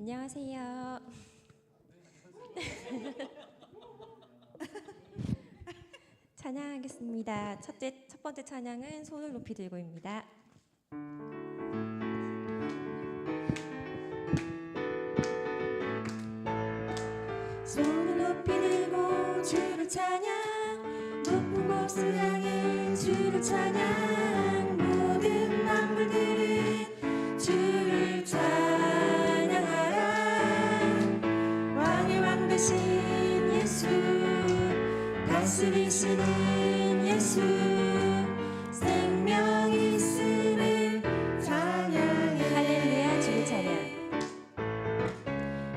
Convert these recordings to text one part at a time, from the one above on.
안녕하세요. 찬양하겠습니다. 첫 번째 찬양은 손을 높이 들고입니다. 손을 높이 들고 주를 찬양, 높은 곳을 향해 주를 찬양, 모든 만물들은 주를 찬양하라. 왕의 왕 되신 예수, 다스리시는 예수, 생명이 있음을 찬양해. 할렐루야 주를 찬양.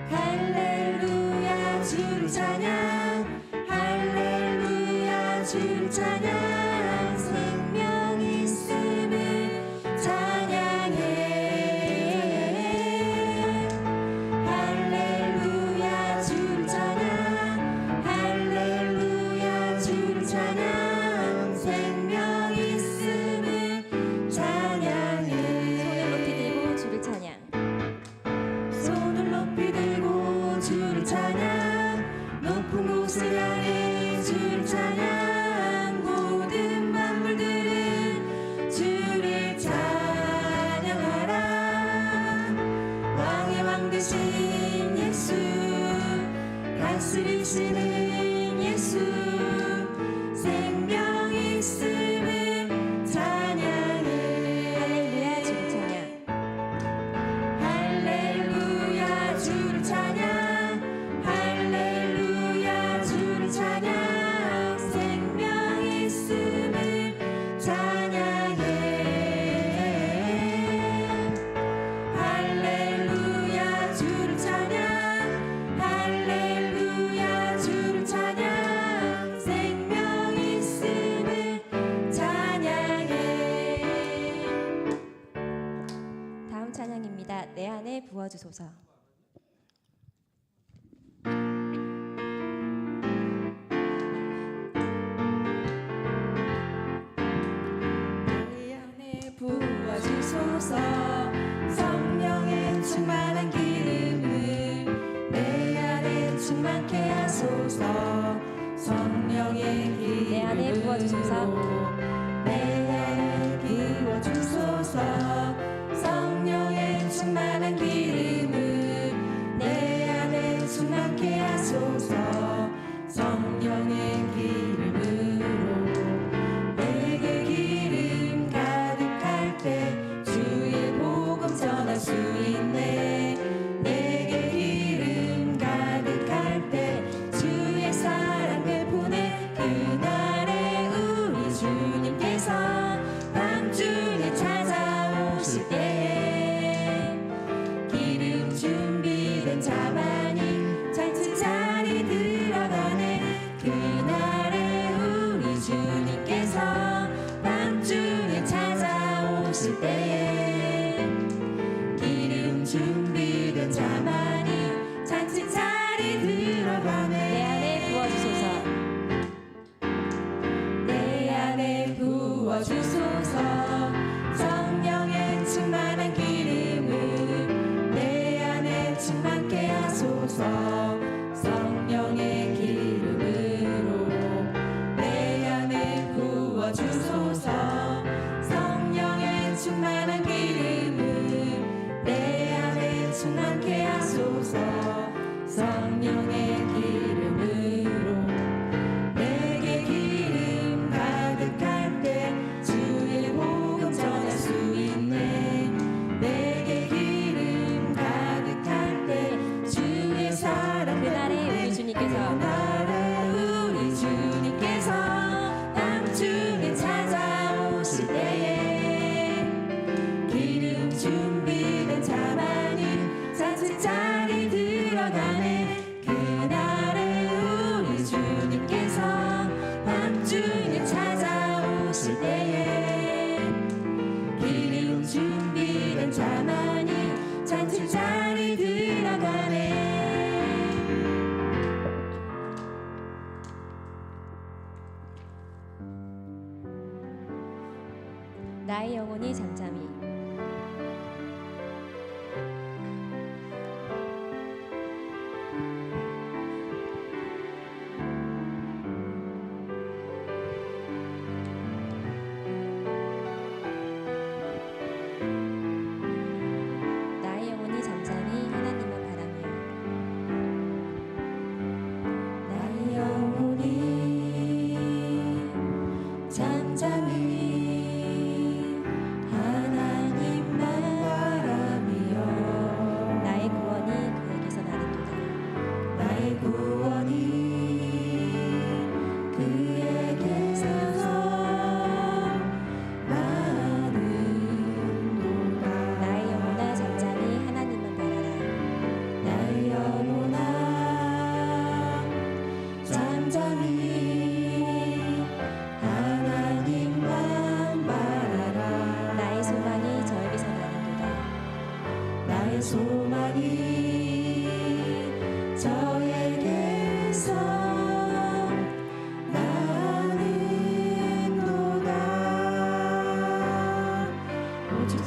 할렐루야 주를 찬양, 할렐루야 주를 찬양, 생명이 있음을 찬양해. 할렐루야 주를 찬양, 할렐루야 주를 찬양, 생명이 있음을 찬양해. 손을 높이 들고 주를 찬양. 손을 높이 들고 주를 찬양, 높은 곳을 향해 주를 찬양, 모든 만물들은 주를 찬양하라. 왕의 왕 되신 예수, 다스리시는 예수, 생명이 있음을 찬양해. 할렐루야 주를 찬양. 할렐루야 주를 찬양, 할렐루야 주를 찬양, 생명이 있음을 찬양해. 할렐루야 주를 찬양, 할렐루야 주를 찬양, 생명이 있음을 찬양해. 다음 찬양입니다. 내 안에 부어주소서. 내 안에 부어주소서. 성령의 충만한 기름을 내 안에 충만케 하소서. 성령의 기름을 내 안에 부어주소서. 내 안에 부어주소서. 성령의 충만한 기름을 내 안에 충만케 하소서. 성령의 기름으로 내게 기름 가득할 때 주의 복음 전할 수 있네. 내게 기름 가득할 때 주의 사랑 베푸네. 그날에 우리 주님께서 밤중에 찾아오실 때에 기름 준비된 자만이 잔치 자리 들어가네. 그날에 우리 주님께서 밤중에 찾아오실 때에 기름 준비된 자만이 잔치 자리 들어가네. 내 안에 부어주소서. 내 안에 부어주소서. 성령의 충만한 기름을 내 안에 충만케 하소서. 성령의 기름으로 내 안에 부어주소서. 성령의 충만한 기름을 내 안에 충만케 하소서. 성령의 기름으로 내게 기름 가득할 때 주의 복음 전할 수 있네. 내게 기름 가득할 때 주의 사랑 그날에 우리 주님께서 그날에 우리 주님께서 밤중에 찾아오실 때에 기름 준비된 자만이 잔치 자리 들어가네. 그날에 우리 주님께서 밤중에 찾아오실 때에 기름 준비된 자만이 잔치 자리 들어가네. 나의 영혼이 잠잠히.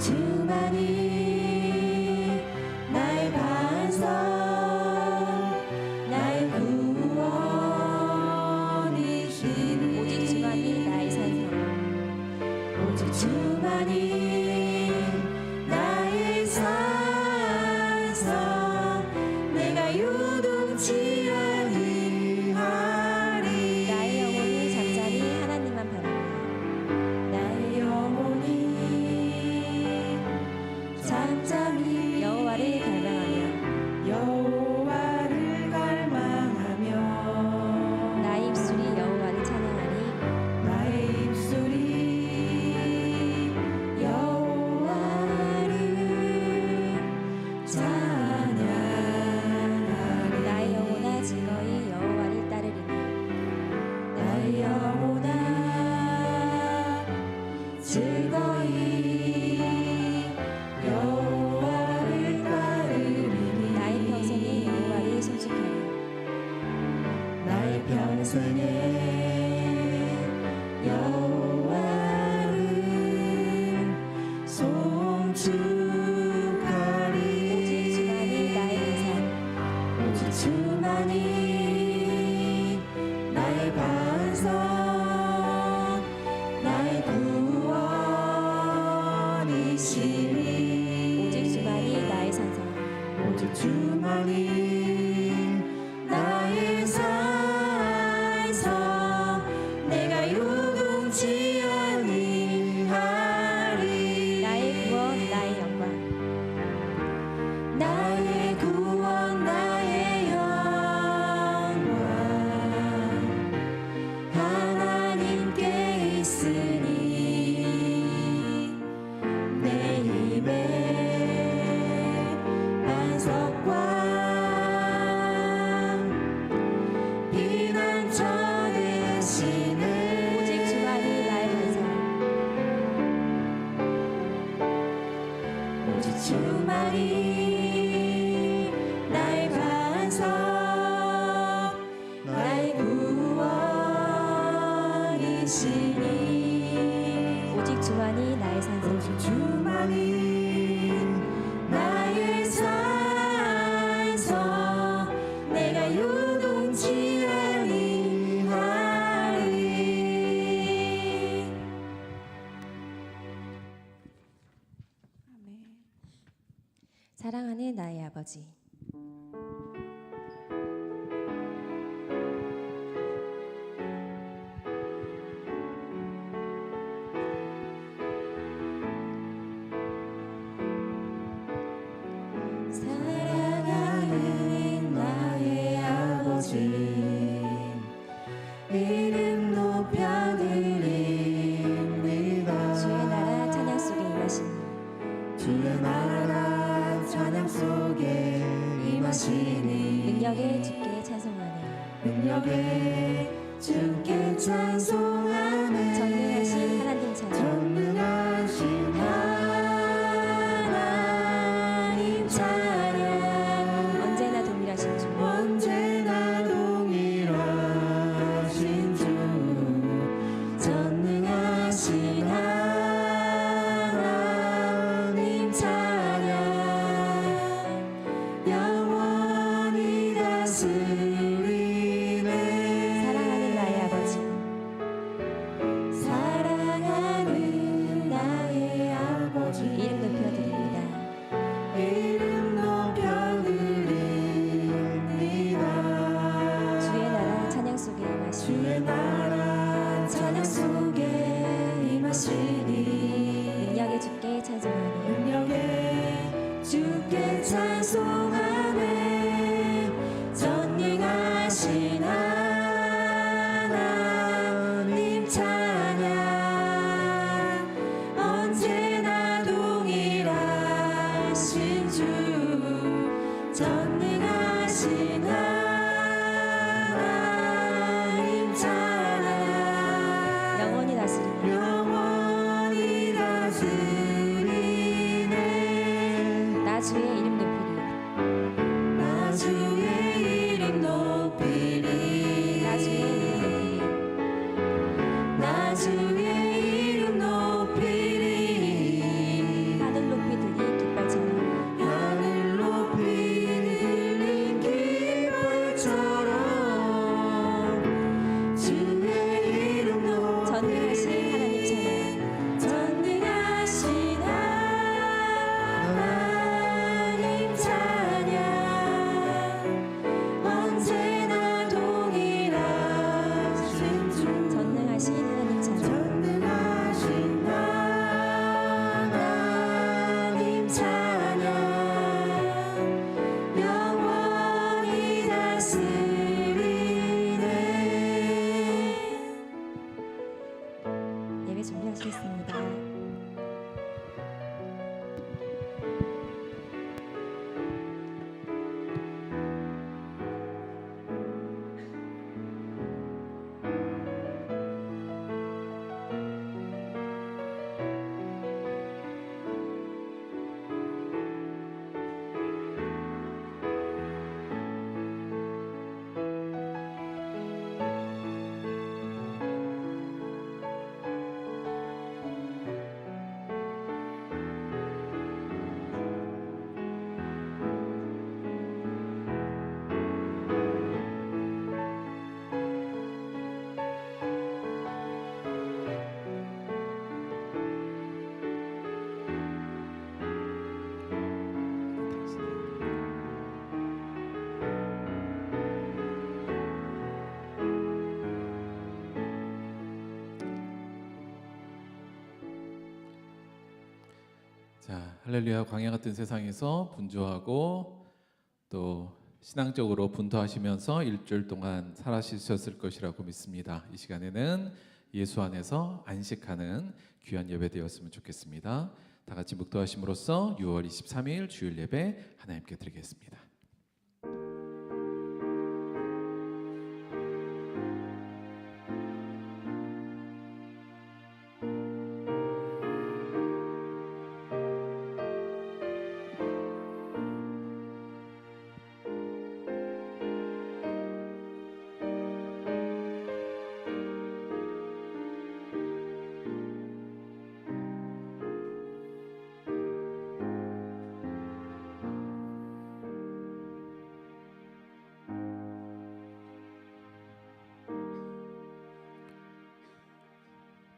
주만이 나의 반석 나의 구원이시니 오직 주만이 나의 산성 오직 주만이 나의 산성 내가 요동치 아니하리 나의 영혼이 잠잠히 하나님만 바랍니다. 나의 영혼이 잠잠히 여호와를 갈망하며 여호와를 갈망하며 나의 입술이 여호와를 찬양하니 나의 입술이 여호와를 찬양하리 나의 영혼아 즐거이 여호와를 따르리니 나의 영혼아 즐거이 여호와를 따르리니 나의 평생에 여호와를 송축하리 나의 평생에 여호와를 송축하리 오직 주만이 나의 반석 오직 주만이 나의 반석 나의 구원이시니 오직 주만이 나의 산성 오직 주만이 나의 산성 내가 요동치 아니하리 나의 구원 나의 영광 나의 구원 나의 영광 하나님께 있으니 내 힘의 반석과 피난처 되시네 오직 주만이 나의 반석 오직 주만이 나의 반석 나의 구원이시니 오직 주만이 나의 산성 오직 주만이 나의 산성 내가 요동치 아니하리 아멘. 사랑하는 나의 아버지 사랑하는 나의 아버지 이름 높여드립니다 주의 나라 찬양 속에 임하시니 주의 나라 찬양 속에 임하시니 능력의 주께 찬송하네 능력에 주께 찬송하네 전능하신 하나님 찬양 전능하신 하나님 찬양 언제나 동일하신 주 언제나 동일하신 주 전능하신 하나님 찬양 영원히 다스리네 사랑하는 나의 아버지 사랑하는 나의 아버지 이름 높여드립니다 이름 높여드립니다 주의 나라 찬양 속에 임하시니 주의 나라 찬양 속에 임하시니 능력의 주께 찬송하네 능력에 주께 찬송하네 전능하신 하나님 찬양 언제나 동일하신 주 전능하신 하나님 찬양 영원히 다스리네 영원히 다스리네 나 주의 이름 높이리 기도하시겠습니다. 자, 할렐루야. 광야 같은 세상에서 분주하고 또 신앙적으로 분투하시면서 일주일 동안 살아주셨을 것이라고 믿습니다. 이 시간에는 예수 안에서 안식하는 귀한 예배 되었으면 좋겠습니다. 다 같이 묵도하심으로써 6월 23일 주일 예배 하나님께 드리겠습니다.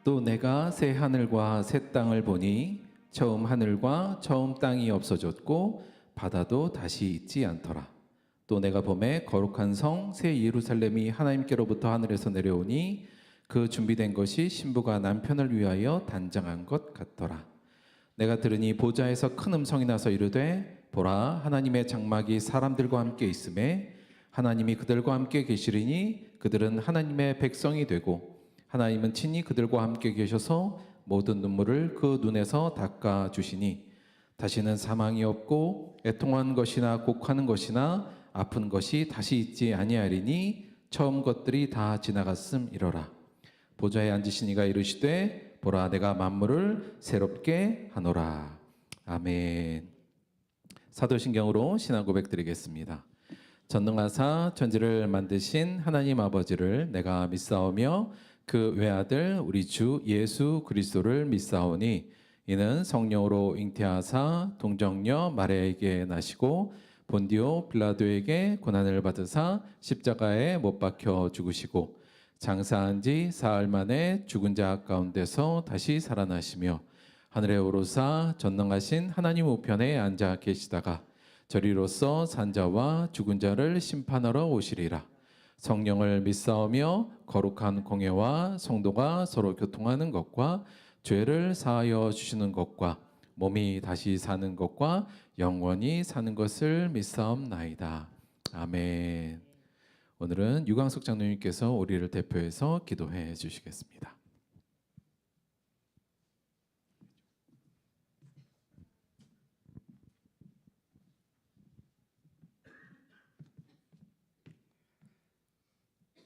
또 내가 새 하늘과 새 땅을 보니 처음 하늘과 처음 땅이 없어졌고 바다도 다시 있지 않더라. 또 내가 보매 거룩한 성 새 예루살렘이 하나님께로부터 하늘에서 내려오니 그 준비된 것이 신부가 남편을 위하여 단장한 것 같더라. 내가 들으니 보좌에서 큰 음성이 나서 이르되 보라, 하나님의 장막이 사람들과 함께 있음에 하나님이 그들과 함께 계시리니 그들은 하나님의 백성이 되고 하나님은 친히 그들과 함께 계셔서 모든 눈물을 그 눈에서 닦아 주시니 다시는 사망이 없고 애통한 것이나 곡하는 것이나 아픈 것이 다시 있지 아니하리니 처음 것들이 다 지나갔음이로라. 보좌에 앉으신 이가 이르시되 보라, 내가 만물을 새롭게 하노라. 아멘. 사도신경으로 신앙 고백 드리겠습니다. 전능하사 천지를 만드신 하나님 아버지를 내가 믿사오며 그 외아들 우리 주 예수 그리스도를 믿사오니 이는 성령으로 잉태하사 동정녀 마리아에게 나시고 본디오 빌라도에게 고난을 받으사 십자가에 못 박혀 죽으시고 장사한 지 사흘 만에 죽은 자 가운데서 다시 살아나시며 하늘에 오르사 전능하신 하나님 우편에 앉아 계시다가 저리로서 산자와 죽은 자를 심판하러 오시리라. 성령을 믿사오며 거룩한 공예와 성도가 서로 교통하는 것과 죄를 사하여 주시는 것과 몸이 다시 사는 것과 영원히 사는 것을 믿사옵나이다. 아멘. 오늘은 유광석 장로님께서 우리를 대표해서 기도해 주시겠습니다.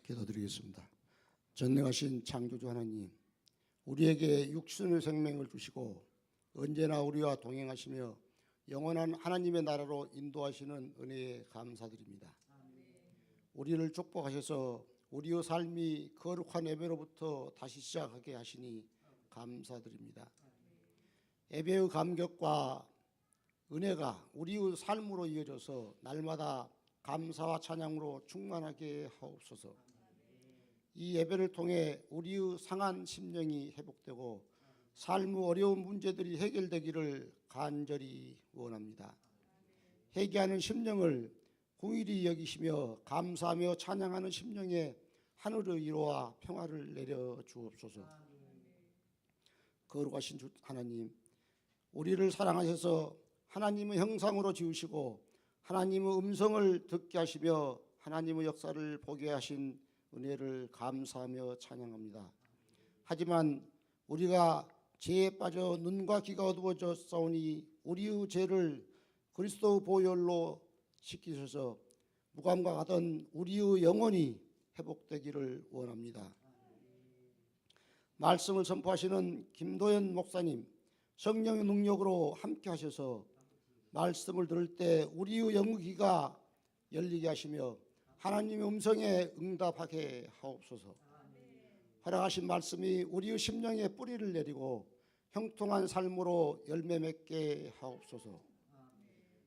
기도드리겠습니다. 전능하신 창조주 하나님, 우리에게 육신의 생명을 주시고 언제나 우리와 동행하시며 영원한 하나님의 나라로 인도하시는 은혜에 감사드립니다. 우리를 축복하셔서 우리의 삶이 거룩한 예배로부터 다시 시작하게 하시니 감사드립니다. 예배의 감격과 은혜가 우리의 삶으로 이어져서 날마다 감사와 찬양으로 충만하게 하옵소서. 이 예배를 통해 우리의 상한 심령이 회복되고 삶의 어려운 문제들이 해결되기를 간절히 원합니다. 회개하는 심령을 공일히 여기시며 감사하며 찬양하는 심령에 하늘의 위로와 평화를 내려 주옵소서. 거룩하신 주 하나님, 우리를 사랑하셔서 하나님의 형상으로 지으시고 하나님의 음성을 듣게 하시며 하나님의 역사를 보게 하신 은혜를 감사하며 찬양합니다. 하지만 우리가 죄에 빠져 눈과 귀가 어두워져 싸우니 우리의 죄를 그리스도 보혈로 씻기셔서 무감과 같은 우리의 영혼이 회복되기를 원합니다. 말씀을 선포하시는 김도현 목사님, 성령의 능력으로 함께 하셔서 말씀을 들을 때 우리의 영귀가 열리게 하시며 하나님의 음성에 응답하게 하옵소서. 허락하신 말씀이 우리의 심령에 뿌리를 내리고 형통한 삶으로 열매 맺게 하옵소서.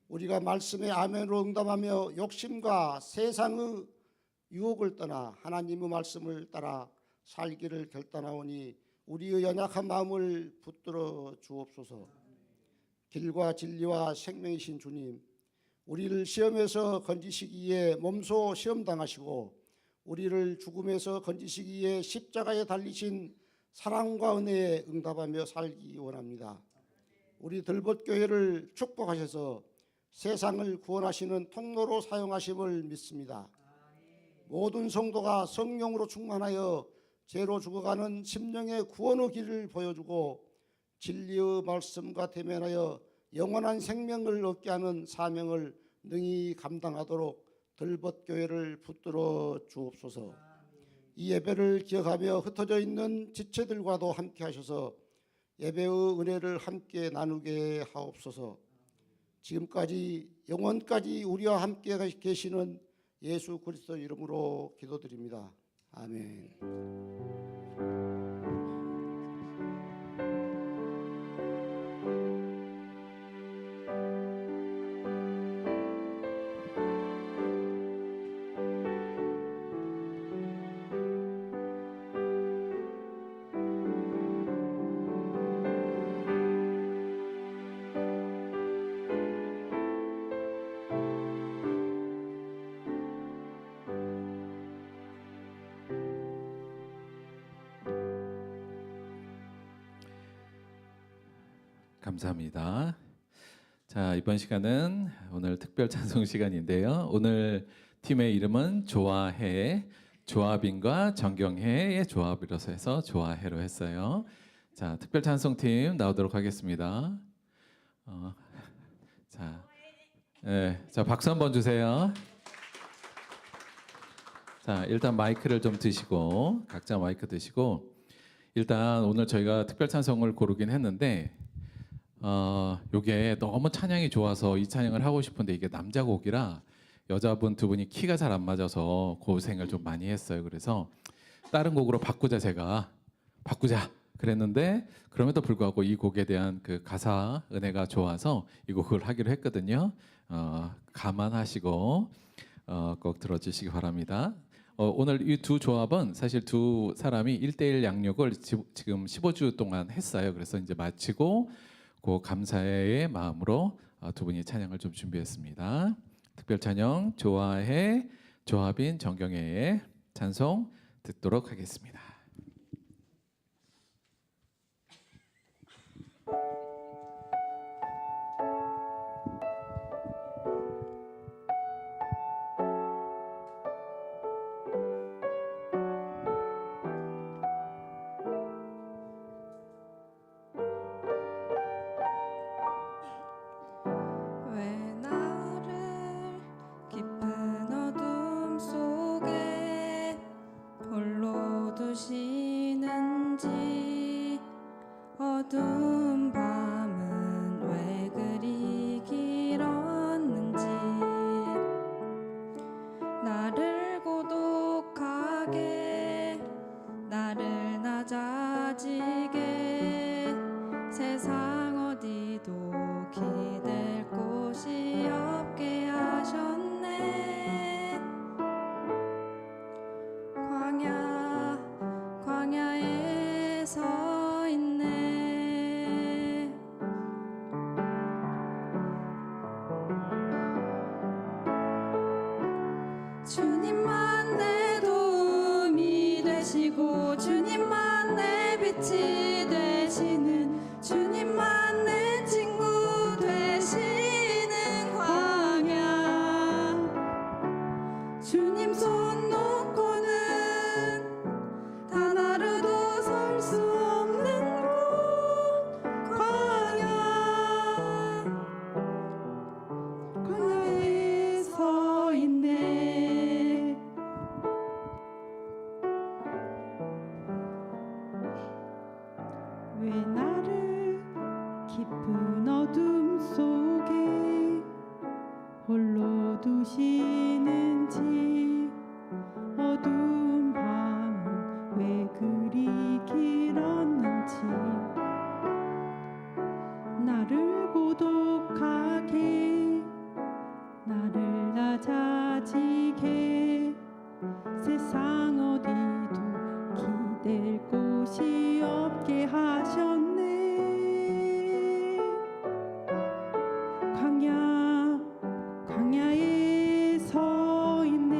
우리가 말씀에 아멘으로 응답하며 욕심과 세상의 유혹을 떠나 하나님의 말씀을 따라 살기를 결단하오니 우리의 연약한 마음을 붙들어 주옵소서. 길과 진리와 생명이신 주님, 우리를 시험에서 건지시기에 몸소 시험당하시고 우리를 죽음에서 건지시기에 십자가에 달리신 사랑과 은혜에 응답하며 살기 원합니다. 우리 들봇교회를 축복하셔서 세상을 구원하시는 통로로 사용하심을 믿습니다. 모든 성도가 성령으로 충만하여 죄로 죽어가는 심령의 구원의 길을 보여주고 진리의 말씀과 대면하여 영원한 생명을 얻게 하는 사명을 능히 감당하도록 들벗교회를 붙들어 주옵소서. 이 예배를 기억하며 흩어져 있는 지체들과도 함께 하셔서 예배의 은혜를 함께 나누게 하옵소서. 지금까지 영원까지 우리와 함께 계시는 예수 그리스도 이름으로 기도드립니다. 아멘. 감사합니다. 자, 이번 시간은 오늘 특별 찬송 시간인데요. 오늘 팀의 이름은 조화해, 조합인과 정경해의 조합이라서 해서 조화해로 했어요. 자, 특별 찬송팀 나오도록 하겠습니다. 자, 박수 한번 주세요. 자, 일단 마이크를 좀 드시고, 각자 마이크 드시고, 일단 오늘 저희가 특별 찬송을 고르긴 했는데 요게 너무 찬양이 좋아서 이 찬양을 하고 싶은데 이게 남자 곡이라 여자분 두 분이 키가 잘 안 맞아서 고생을 좀 많이 했어요. 그래서 다른 곡으로 바꾸자 그랬는데 그럼에도 불구하고 이 곡에 대한 그 가사 은혜가 좋아서 이 곡을 하기로 했거든요. 감안하시고 꼭 들어주시기 바랍니다. 오늘 이 두 조합은 사실 두 사람이 1:1 양육을 지금 15주 동안 했어요. 그래서 이제 마치고 그 감사의 마음으로 두 분이 찬양을 좀 준비했습니다. 특별 찬양 조화해 조합인 정경혜의 찬송 듣도록 하겠습니다. 왜 나를 깊은 어둠 속에 홀로 두시는지 어두운 밤은 왜 그리 길었는지 나를 고독하게 나를 낮아지게 세상 어디도 기댈 곳이 없게 하셨네. 광야에 서 있네. 주님만 내 도움이 되시고 주님만 내 빛이 되시는 주님만 내 친구 되시는 광야 주님 손 놓고는 단 하루도 설 수 없는 왜 나를 깊은 어둠 속에 홀로 두시는지 어두운 밤은 왜 그리 길었는지 나를 고독하게 나를 낮아지게 세상 어디도 기댈 곳이 없게 하셨네. 광야에 서 있네.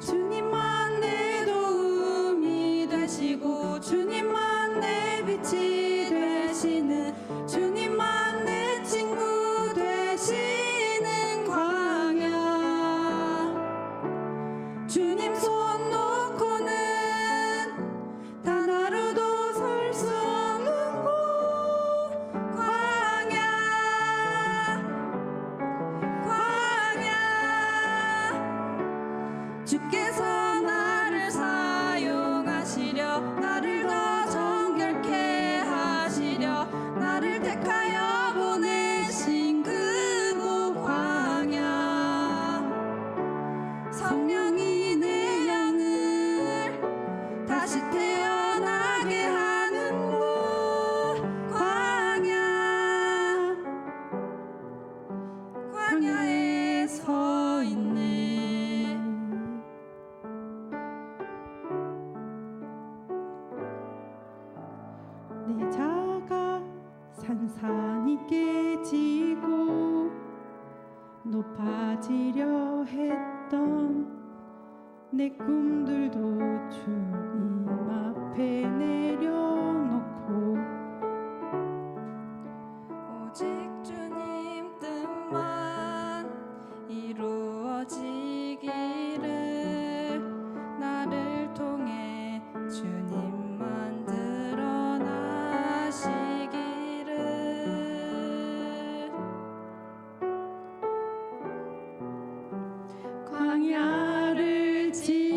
주님만 내 도움이 되시고 주님만 내 빛이 되시는 주님만 내 친구 되시는 광야 주님 손 놓고는 단 하루도 설 수 없는 곳 광야 주께서 나를 사용하시려 나를 더 정결케 하시려 나를 택하여 보내신 그곳 광야 성령이 내 영을 다시 태어나게 하는 곳 광야에 서 있네. 내 자가 산산이 깨지고 높아지려 했던 내 꿈들도 주님 앞에 내려놓고 오직 주님 뜻만 이루어지기를 나를 통해 주님만 드러나시기를 광야를 지나면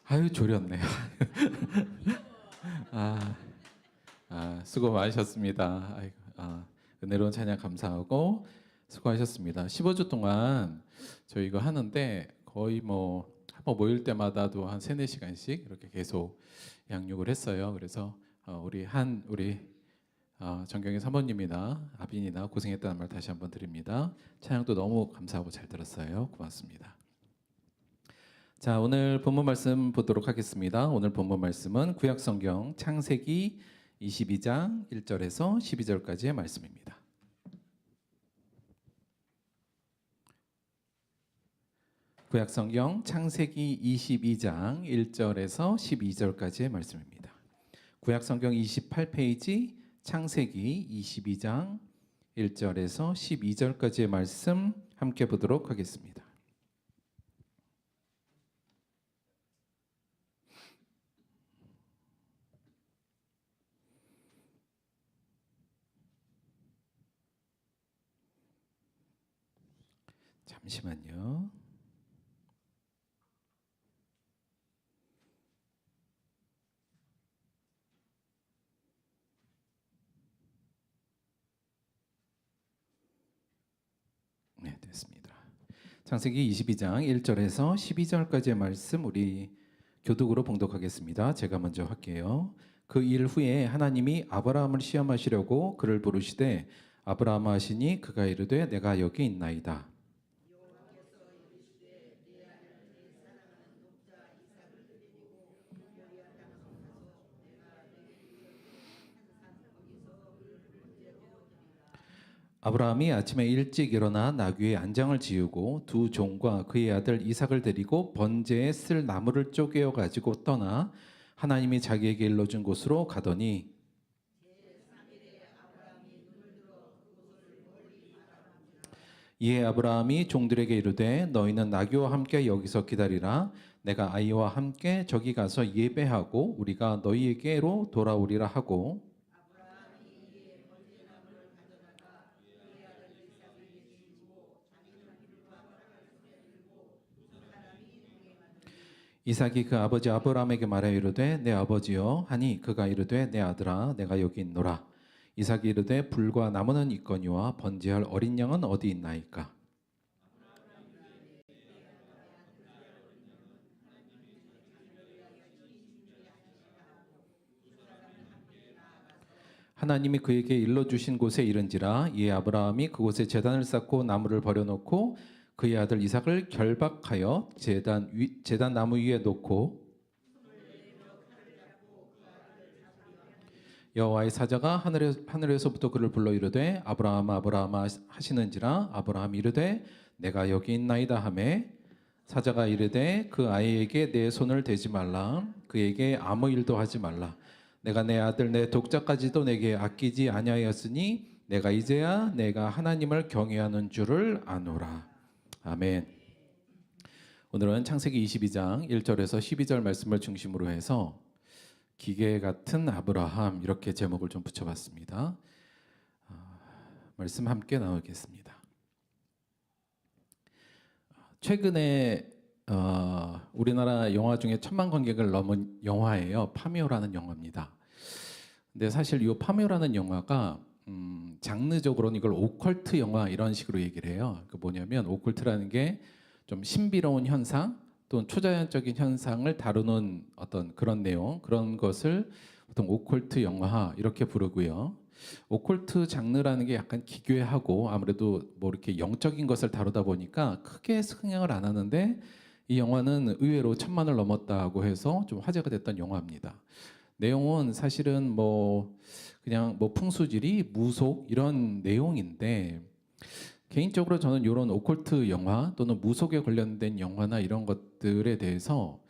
아유 졸였네요. 수고 많으셨습니다. 아이고, 은혜로운 찬양 감사하고 수고하셨습니다. 15주 동안 저희 이거 하는데 거의 뭐 한번 모일 때마다도 한 3-4시간씩 이렇게 계속 양육을 했어요. 그래서 우리 정경희 사모님이나 아빈이나 고생했다는 말 다시 한번 드립니다. 찬양도 너무 감사하고 잘 들었어요. 고맙습니다. 자, 오늘 본문 말씀 보도록 하겠습니다. 오늘 본문 말씀은 구약성경 창세기 22장 1절에서 12절까지의 말씀입니다. 구약성경 창세기 22장 1절에서 12절까지의 말씀입니다. 구약성경 28페이지 창세기 22장 1절에서 12절까지의 말씀 함께 보도록 하겠습니다. 잠시만요. 네, 됐습니다. 창세기 22장 1절에서 12절까지의 말씀 우리 교독으로 봉독하겠습니다. 제가 먼저 할게요. 그 일 후에 하나님이 아브라함을 시험하시려고 그를 부르시되 아브라함아 하시니 그가 이르되 내가 여기 있나이다. 아브라함이 아침에 일찍 일어나 나귀의 안장을 지우고 두 종과 그의 아들 이삭을 데리고 번제에 쓸 나무를 쪼개어 가지고 떠나 하나님이 자기에게 일러준 곳으로 가더니 이에 아브라함이 종들에게 이르되 너희는 나귀와 함께 여기서 기다리라. 내가 아이와 함께 저기 가서 예배하고 우리가 너희에게로 돌아오리라 하고 이삭이 그 아버지 아브라함에게 말하여 이르되 내 아버지여 하니 그가 이르되 내 아들아 내가 여기 있노라. 이삭이 이르되 불과 나무는 있거니와 번제할 어린 양은 어디 있나이까. 하나님이 그에게 일러주신 곳에 이른지라. 이에 아브라함이 그곳에 제단을 쌓고 나무를 버려놓고 그의 아들 이삭을 결박하여 제단 나무 위에 놓고 여호와의 사자가 하늘에서부터 그를 불러 이르되 아브라함아 아브라함아 하시는지라. 아브라함이 이르되 내가 여기 있나이다 하매 사자가 이르되 그 아이에게 내 손을 대지 말라. 그에게 아무 일도 하지 말라. 내가 내 아들 내 독자까지도 내게 아끼지 아니하였으니 내가 이제야 내가 하나님을 경외하는 줄을 아노라. 아멘. 오늘은 창세기 22장 1절에서 12절 말씀을 중심으로 해서 기계 같은 아브라함 이렇게 제목을 좀 붙여봤습니다. 말씀 함께 나누겠습니다. 최근에 우리나라 영화 중에 1,000만 관객을 넘은 영화예요. 파묘라는 영화입니다. 근데 사실 이 파묘라는 영화가 장르적으로는 이걸 오컬트 영화 이런 식으로 얘기를 해요. 그 뭐냐면 오컬트라는 게 좀 신비로운 현상 또는 초자연적인 현상을 다루는 어떤 그런 내용, 그런 것을 보통 오컬트 영화 이렇게 부르고요. 오컬트 장르라는 게 약간 기괴하고 아무래도 뭐 이렇게 영적인 것을 다루다 보니까 크게 흥행을 안 하는데 이 영화는 의외로 1,000만을 넘었다고 해서 좀 화제가 됐던 영화입니다. 내용은 사실은 뭐 그냥 뭐 풍수지리, 무속 이런 내용인데 개인적으로 저는 이런 오컬트 영화 또는 무속에 관련된 영화나 이런 것들에 대해서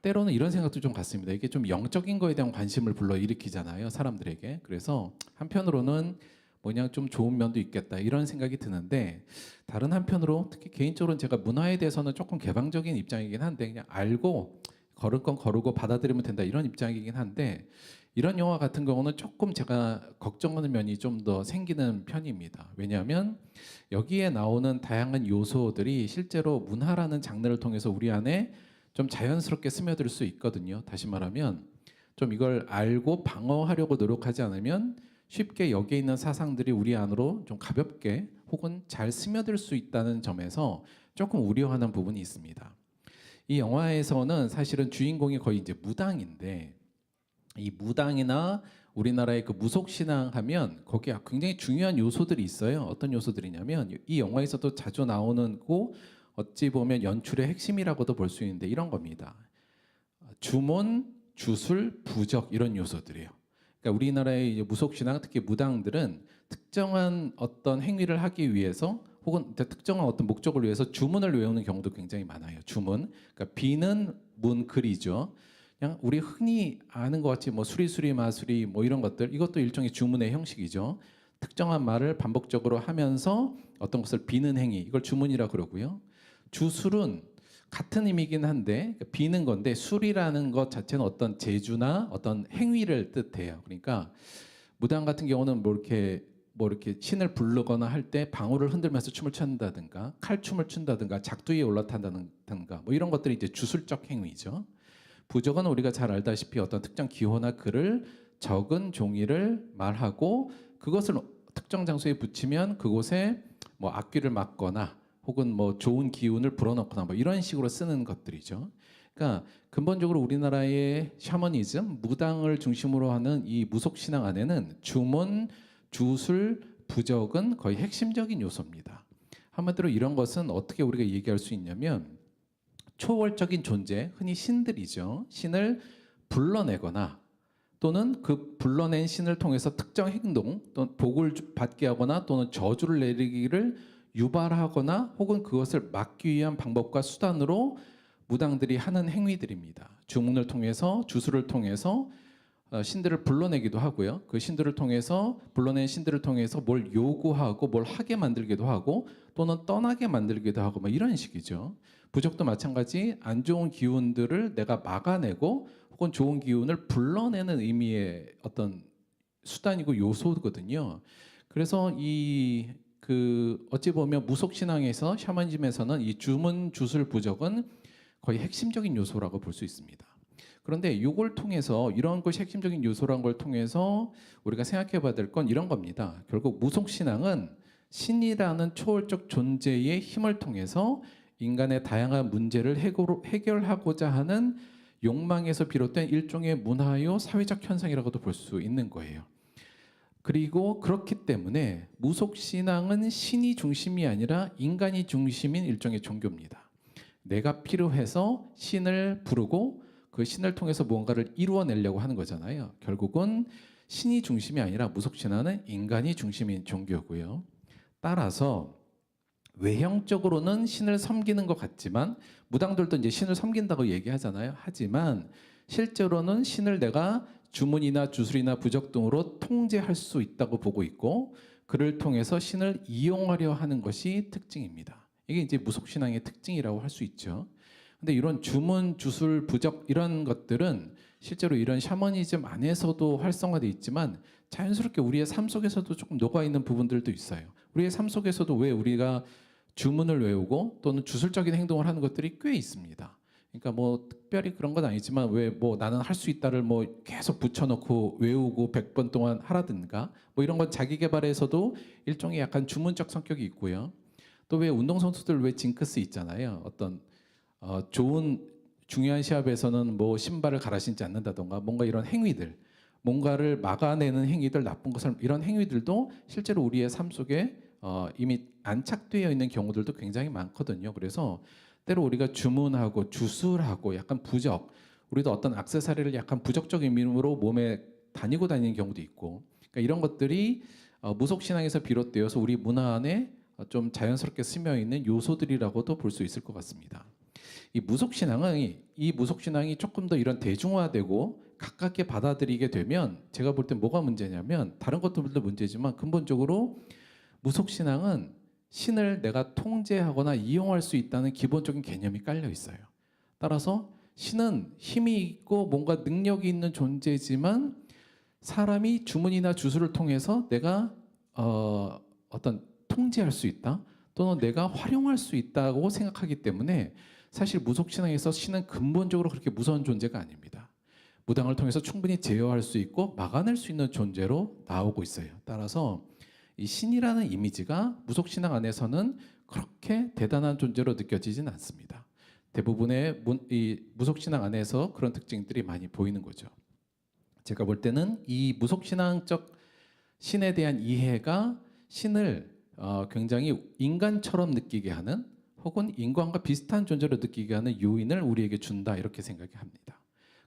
때로는 이런 생각도 좀 같습니다. 이게 좀 영적인 거에 대한 관심을 불러일으키잖아요, 사람들에게. 그래서 한편으로는 뭐냐 좀 좋은 면도 있겠다 이런 생각이 드는데 다른 한편으로 특히 개인적으로는 제가 문화에 대해서는 조금 개방적인 입장이긴 한데 그냥 알고 걸을 건 거르고 받아들이면 된다 이런 입장이긴 한데 이런 영화 같은 경우는 조금 제가 걱정하는 면이 좀 더 생기는 편입니다. 왜냐하면 여기에 나오는 다양한 요소들이 실제로 문화라는 장르를 통해서 우리 안에 좀 자연스럽게 스며들 수 있거든요. 다시 말하면 좀 이걸 알고 방어하려고 노력하지 않으면 쉽게 여기에 있는 사상들이 우리 안으로 좀 가볍게 혹은 잘 스며들 수 있다는 점에서 조금 우려하는 부분이 있습니다. 이 영화에서는 사실은 주인공이 거의 이제 무당인데 이 무당이나 우리나라의 그 무속 신앙 하면 거기에 굉장히 중요한 요소들이 있어요. 어떤 요소들이냐면 이 영화에서도 자주 나오는 거 어찌 보면 연출의 핵심이라고도 볼 수 있는데 이런 겁니다. 주문, 주술, 부적 이런 요소들이에요. 그러니까 우리나라의 무속 신앙 특히 무당들은 특정한 어떤 행위를 하기 위해서 혹은 특정한 어떤 목적을 위해서 주문을 외우는 경우도 굉장히 많아요. 주문. 그러니까 비는 문글이죠. 그냥 우리 흔히 아는 것 같이 뭐 수리수리 마수리 뭐 이런 것들 이것도 일종의 주문의 형식이죠. 특정한 말을 반복적으로 하면서 어떤 것을 비는 행위 이걸 주문이라 그러고요. 주술은 같은 의미긴 한데 비는 건데 술이라는 것 자체는 어떤 재주나 어떤 행위를 뜻해요. 그러니까 무당 같은 경우는 뭐 이렇게 신을 부르거나 할 때 방울을 흔들면서 춤을 춘다든가 칼춤을 춘다든가 작두에 올라탄다든가 뭐 이런 것들이 이제 주술적 행위죠. 부적은 우리가 잘 알다시피 어떤 특정 기호나 글을 적은 종이를 말하고 그것을 특정 장소에 붙이면 그곳에 뭐 악귀를 막거나 혹은 뭐 좋은 기운을 불어넣거나 뭐 이런 식으로 쓰는 것들이죠. 그러니까 근본적으로 우리나라의 샤머니즘, 무당을 중심으로 하는 이 무속 신앙 안에는 주문, 주술, 부적은 거의 핵심적인 요소입니다. 한마디로 이런 것은 어떻게 우리가 얘기할 수 있냐면 초월적인 존재, 흔히 신들이죠. 신을 불러내거나 또는 그 불러낸 신을 통해서 특정 행동 또는 복을 받게 하거나 또는 저주를 내리기를 유발하거나 혹은 그것을 막기 위한 방법과 수단으로 무당들이 하는 행위들입니다. 주문을 통해서 주술을 통해서 신들을 불러내기도 하고요. 그 신들을 통해서 불러낸 신들을 통해서 뭘 요구하고 뭘 하게 만들기도 하고 또는 떠나게 만들기도 하고 뭐 이런 식이죠. 부적도 마찬가지 안 좋은 기운들을 내가 막아내고 혹은 좋은 기운을 불러내는 의미의 어떤 수단이고 요소거든요. 그래서 어찌 보면 무속 신앙에서 샤머니즘에서는 이 주문 주술 부적은 거의 핵심적인 요소라고 볼 수 있습니다. 그런데 이걸 통해서 이런 것이 핵심적인 요소란 걸 통해서 우리가 생각해 봐야 될 건 이런 겁니다. 결국 무속 신앙은 신이라는 초월적 존재의 힘을 통해서 인간의 다양한 문제를 해결하고자 하는 욕망에서 비롯된 일종의 문화요 사회적 현상이라고도 볼 수 있는 거예요. 그리고 그렇기 때문에 무속 신앙은 신이 중심이 아니라 인간이 중심인 일종의 종교입니다. 내가 필요해서 신을 부르고 그 신을 통해서 무언가를 이루어내려고 하는 거잖아요. 결국은 신이 중심이 아니라 무속 신앙은 인간이 중심인 종교고요. 따라서 외형적으로는 신을 섬기는 것 같지만 무당들도 이제 신을 섬긴다고 얘기하잖아요. 하지만 실제로는 신을 내가 주문이나 주술이나 부적 등으로 통제할 수 있다고 보고 있고 그를 통해서 신을 이용하려 하는 것이 특징입니다. 이게 이제 무속 신앙의 특징이라고 할 수 있죠. 근데 이런 주문, 주술, 부적 이런 것들은 실제로 이런 샤머니즘 안에서도 활성화되어 있지만 자연스럽게 우리의 삶 속에서도 조금 녹아 있는 부분들도 있어요. 우리의 삶 속에서도 왜 우리가 주문을 외우고 또는 주술적인 행동을 하는 것들이 꽤 있습니다. 그러니까 뭐 특별히 그런 건 아니지만 왜 뭐 나는 할 수 있다를 뭐 계속 붙여놓고 외우고 100번 동안 하라든가 뭐 이런 건 자기 개발에서도 일종의 약간 주문적 성격이 있고요. 또 왜 운동선수들 왜 징크스 있잖아요. 어떤 좋은 중요한 시합에서는 뭐 신발을 갈아 신지 않는다던가 뭔가 이런 행위들 뭔가를 막아내는 행위들 나쁜 것을 이런 행위들도 실제로 우리의 삶 속에 이미 안착되어 있는 경우들도 굉장히 많거든요. 그래서 때로 우리가 주문하고 주술하고 약간 부적 우리도 어떤 액세서리를 약간 부적적인 의미로 몸에 다니고 다니는 경우도 있고 그러니까 이런 것들이 무속 신앙에서 비롯되어서 우리 문화 안에 좀 자연스럽게 스며 있는 요소들이라고도 볼 수 있을 것 같습니다. 이 무속 신앙이 조금 더 이런 대중화되고 가깝게 받아들이게 되면 제가 볼 때 뭐가 문제냐면 다른 것들도 문제지만 근본적으로 무속 신앙은 신을 내가 통제하거나 이용할 수 있다는 기본적인 개념이 깔려 있어요. 따라서 신은 힘이 있고 뭔가 능력이 있는 존재지만 사람이 주문이나 주술을 통해서 내가 어떤 통제할 수 있다 또는 내가 활용할 수 있다고 생각하기 때문에 사실 무속 신앙에서 신은 근본적으로 그렇게 무서운 존재가 아닙니다. 무당을 통해서 충분히 제어할 수 있고 막아낼 수 있는 존재로 나오고 있어요. 따라서 이 신이라는 이미지가 무속 신앙 안에서는 그렇게 대단한 존재로 느껴지진 않습니다. 대부분의 이 무속 신앙 안에서 그런 특징들이 많이 보이는 거죠. 제가 볼 때는 이 무속 신앙적 신에 대한 이해가 신을 굉장히 인간처럼 느끼게 하는 혹은 인간과 비슷한 존재로 느끼게 하는 요인을 우리에게 준다 이렇게 생각이 합니다.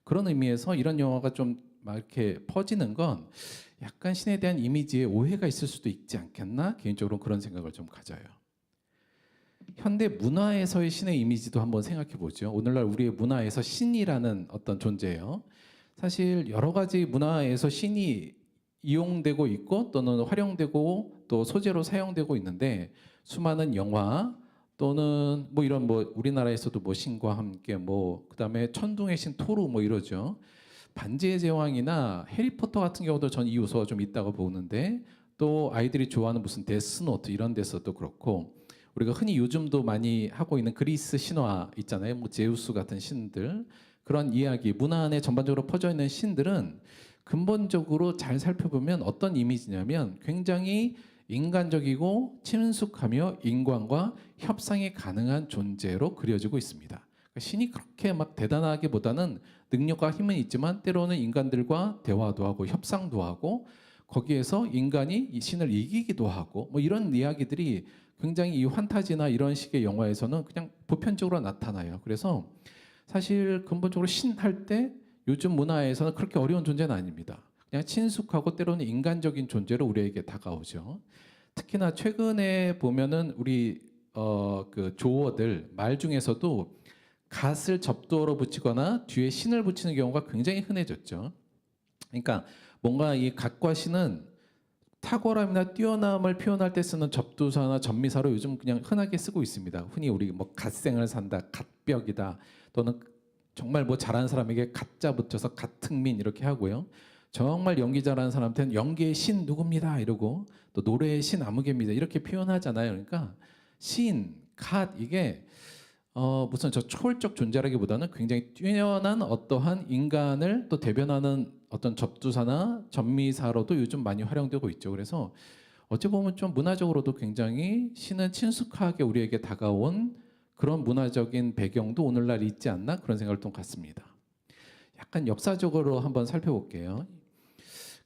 그런 의미에서 이런 영화가 좀 막 이렇게 퍼지는 건 약간 신에 대한 이미지에 오해가 있을 수도 있지 않겠나 개인적으로 그런 생각을 좀 가져요. 현대 문화에서의 신의 이미지도 한번 생각해 보죠. 오늘날 우리의 문화에서 신이라는 어떤 존재예요. 사실 여러 가지 문화에서 신이 이용되고 있고 또는 활용되고 또 소재로 사용되고 있는데 수많은 영화 또는 뭐 이런 뭐 우리나라에서도 뭐 신과 함께 뭐 그다음에 천둥의 신 토르 뭐 이러죠. 반지의 제왕이나 해리포터 같은 경우도 전 이 요소가 좀 있다고 보는데 또 아이들이 좋아하는 무슨 데스노트 이런 데서도 그렇고 우리가 흔히 요즘도 많이 하고 있는 그리스 신화 있잖아요. 뭐 제우스 같은 신들 그런 이야기 문화 안에 전반적으로 퍼져 있는 신들은 근본적으로 잘 살펴보면 어떤 이미지냐면 굉장히 인간적이고 친숙하며 인간과 협상이 가능한 존재로 그려지고 있습니다. 그러니까 신이 그렇게 막 대단하기보다는 능력과 힘은 있지만 때로는 인간들과 대화도 하고 협상도 하고 거기에서 인간이 이 신을 이기기도 하고 뭐 이런 이야기들이 굉장히 이 환타지나 이런 식의 영화에서는 그냥 보편적으로 나타나요. 그래서 사실 근본적으로 신 할 때 요즘 문화에서는 그렇게 어려운 존재는 아닙니다. 그냥 친숙하고 때로는 인간적인 존재로 우리에게 다가오죠. 특히나 최근에 보면은 우리 그 조어들 말 중에서도 갓을 접두어로 붙이거나 뒤에 신을 붙이는 경우가 굉장히 흔해졌죠. 그러니까 뭔가 이 갓과 신은 탁월함이나 뛰어남을 표현할 때 쓰는 접두사나 접미사로 요즘 그냥 흔하게 쓰고 있습니다. 흔히 우리 뭐 갓생을 산다, 갓벽이다, 또는 정말 뭐 잘하는 사람에게 갓자 붙여서 갓특민 이렇게 하고요. 정말 연기 잘하는 사람한테는 연기의 신 누굽니다 이러고, 또 노래의 신 아무개입니다 이렇게 표현하잖아요. 그러니까 신, 갓 이게 무슨 저 초월적 존재라기보다는 굉장히 뛰어난 어떠한 인간을 또 대변하는 어떤 접두사나 접미사로도 요즘 많이 활용되고 있죠. 그래서 어찌 보면 좀 문화적으로도 굉장히 신은 친숙하게 우리에게 다가온 그런 문화적인 배경도 오늘날 있지 않나 그런 생각을 좀 갖습니다. 약간 역사적으로 한번 살펴볼게요.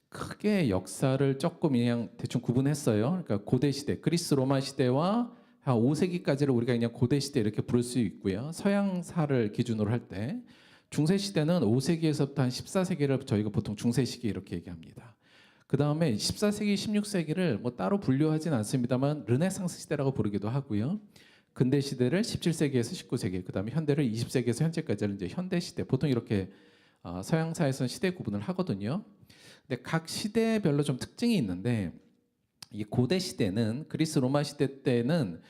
크게 역사를 조금 그냥 대충 구분했어요. 그러니까 고대 시대, 그리스 로마 시대와 한 5세기까지를 우리가 그냥 고대 시대 이렇게 부를 수 있고요. 서양사를 기준으로 할 때 중세 시대는 5세기에서부터 한 14세기를 저희가 보통 중세 시기 이렇게 얘기합니다. 그 다음에 14세기, 16세기를 뭐 따로 분류하진 않습니다만 르네상스 시대라고 부르기도 하고요. 근대 시대를 17세기에서 19세기, 그 다음에 현대를 20세기에서 현재까지를 이제 현대 시대, 보통 이렇게 서양사에서는 시대 구분을 하거든요. 근데 각 시대별로 좀 특징이 있는데, 이 고대 시대는 그리스 로마 시대 때는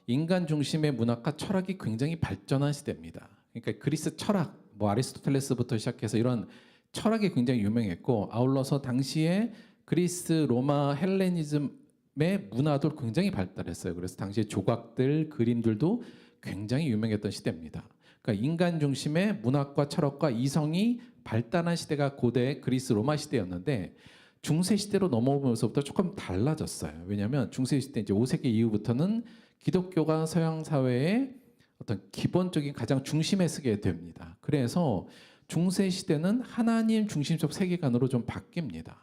인간 중심의 문학과 철학이 굉장히 발전한 시대입니다. 그러니까 그리스 철학, 뭐 아리스토텔레스부터 시작해서 이런 철학이 굉장히 유명했고, 아울러서 당시에 그리스 로마 헬레니즘의 문화도 굉장히 발달했어요. 그래서 당시에 조각들, 그림들도 굉장히 유명했던 시대입니다. 그러니까 인간 중심의 문학과 철학과 이성이 발달한 시대가 고대 그리스 로마 시대였는데, 중세 시대로 넘어오면서부터 조금 달라졌어요. 왜냐하면 중세 시대 이제 5세기 이후부터는 기독교가 서양 사회의 어떤 기본적인 가장 중심에 서게 됩니다. 그래서 중세 시대는 하나님 중심적 세계관으로 좀 바뀝니다.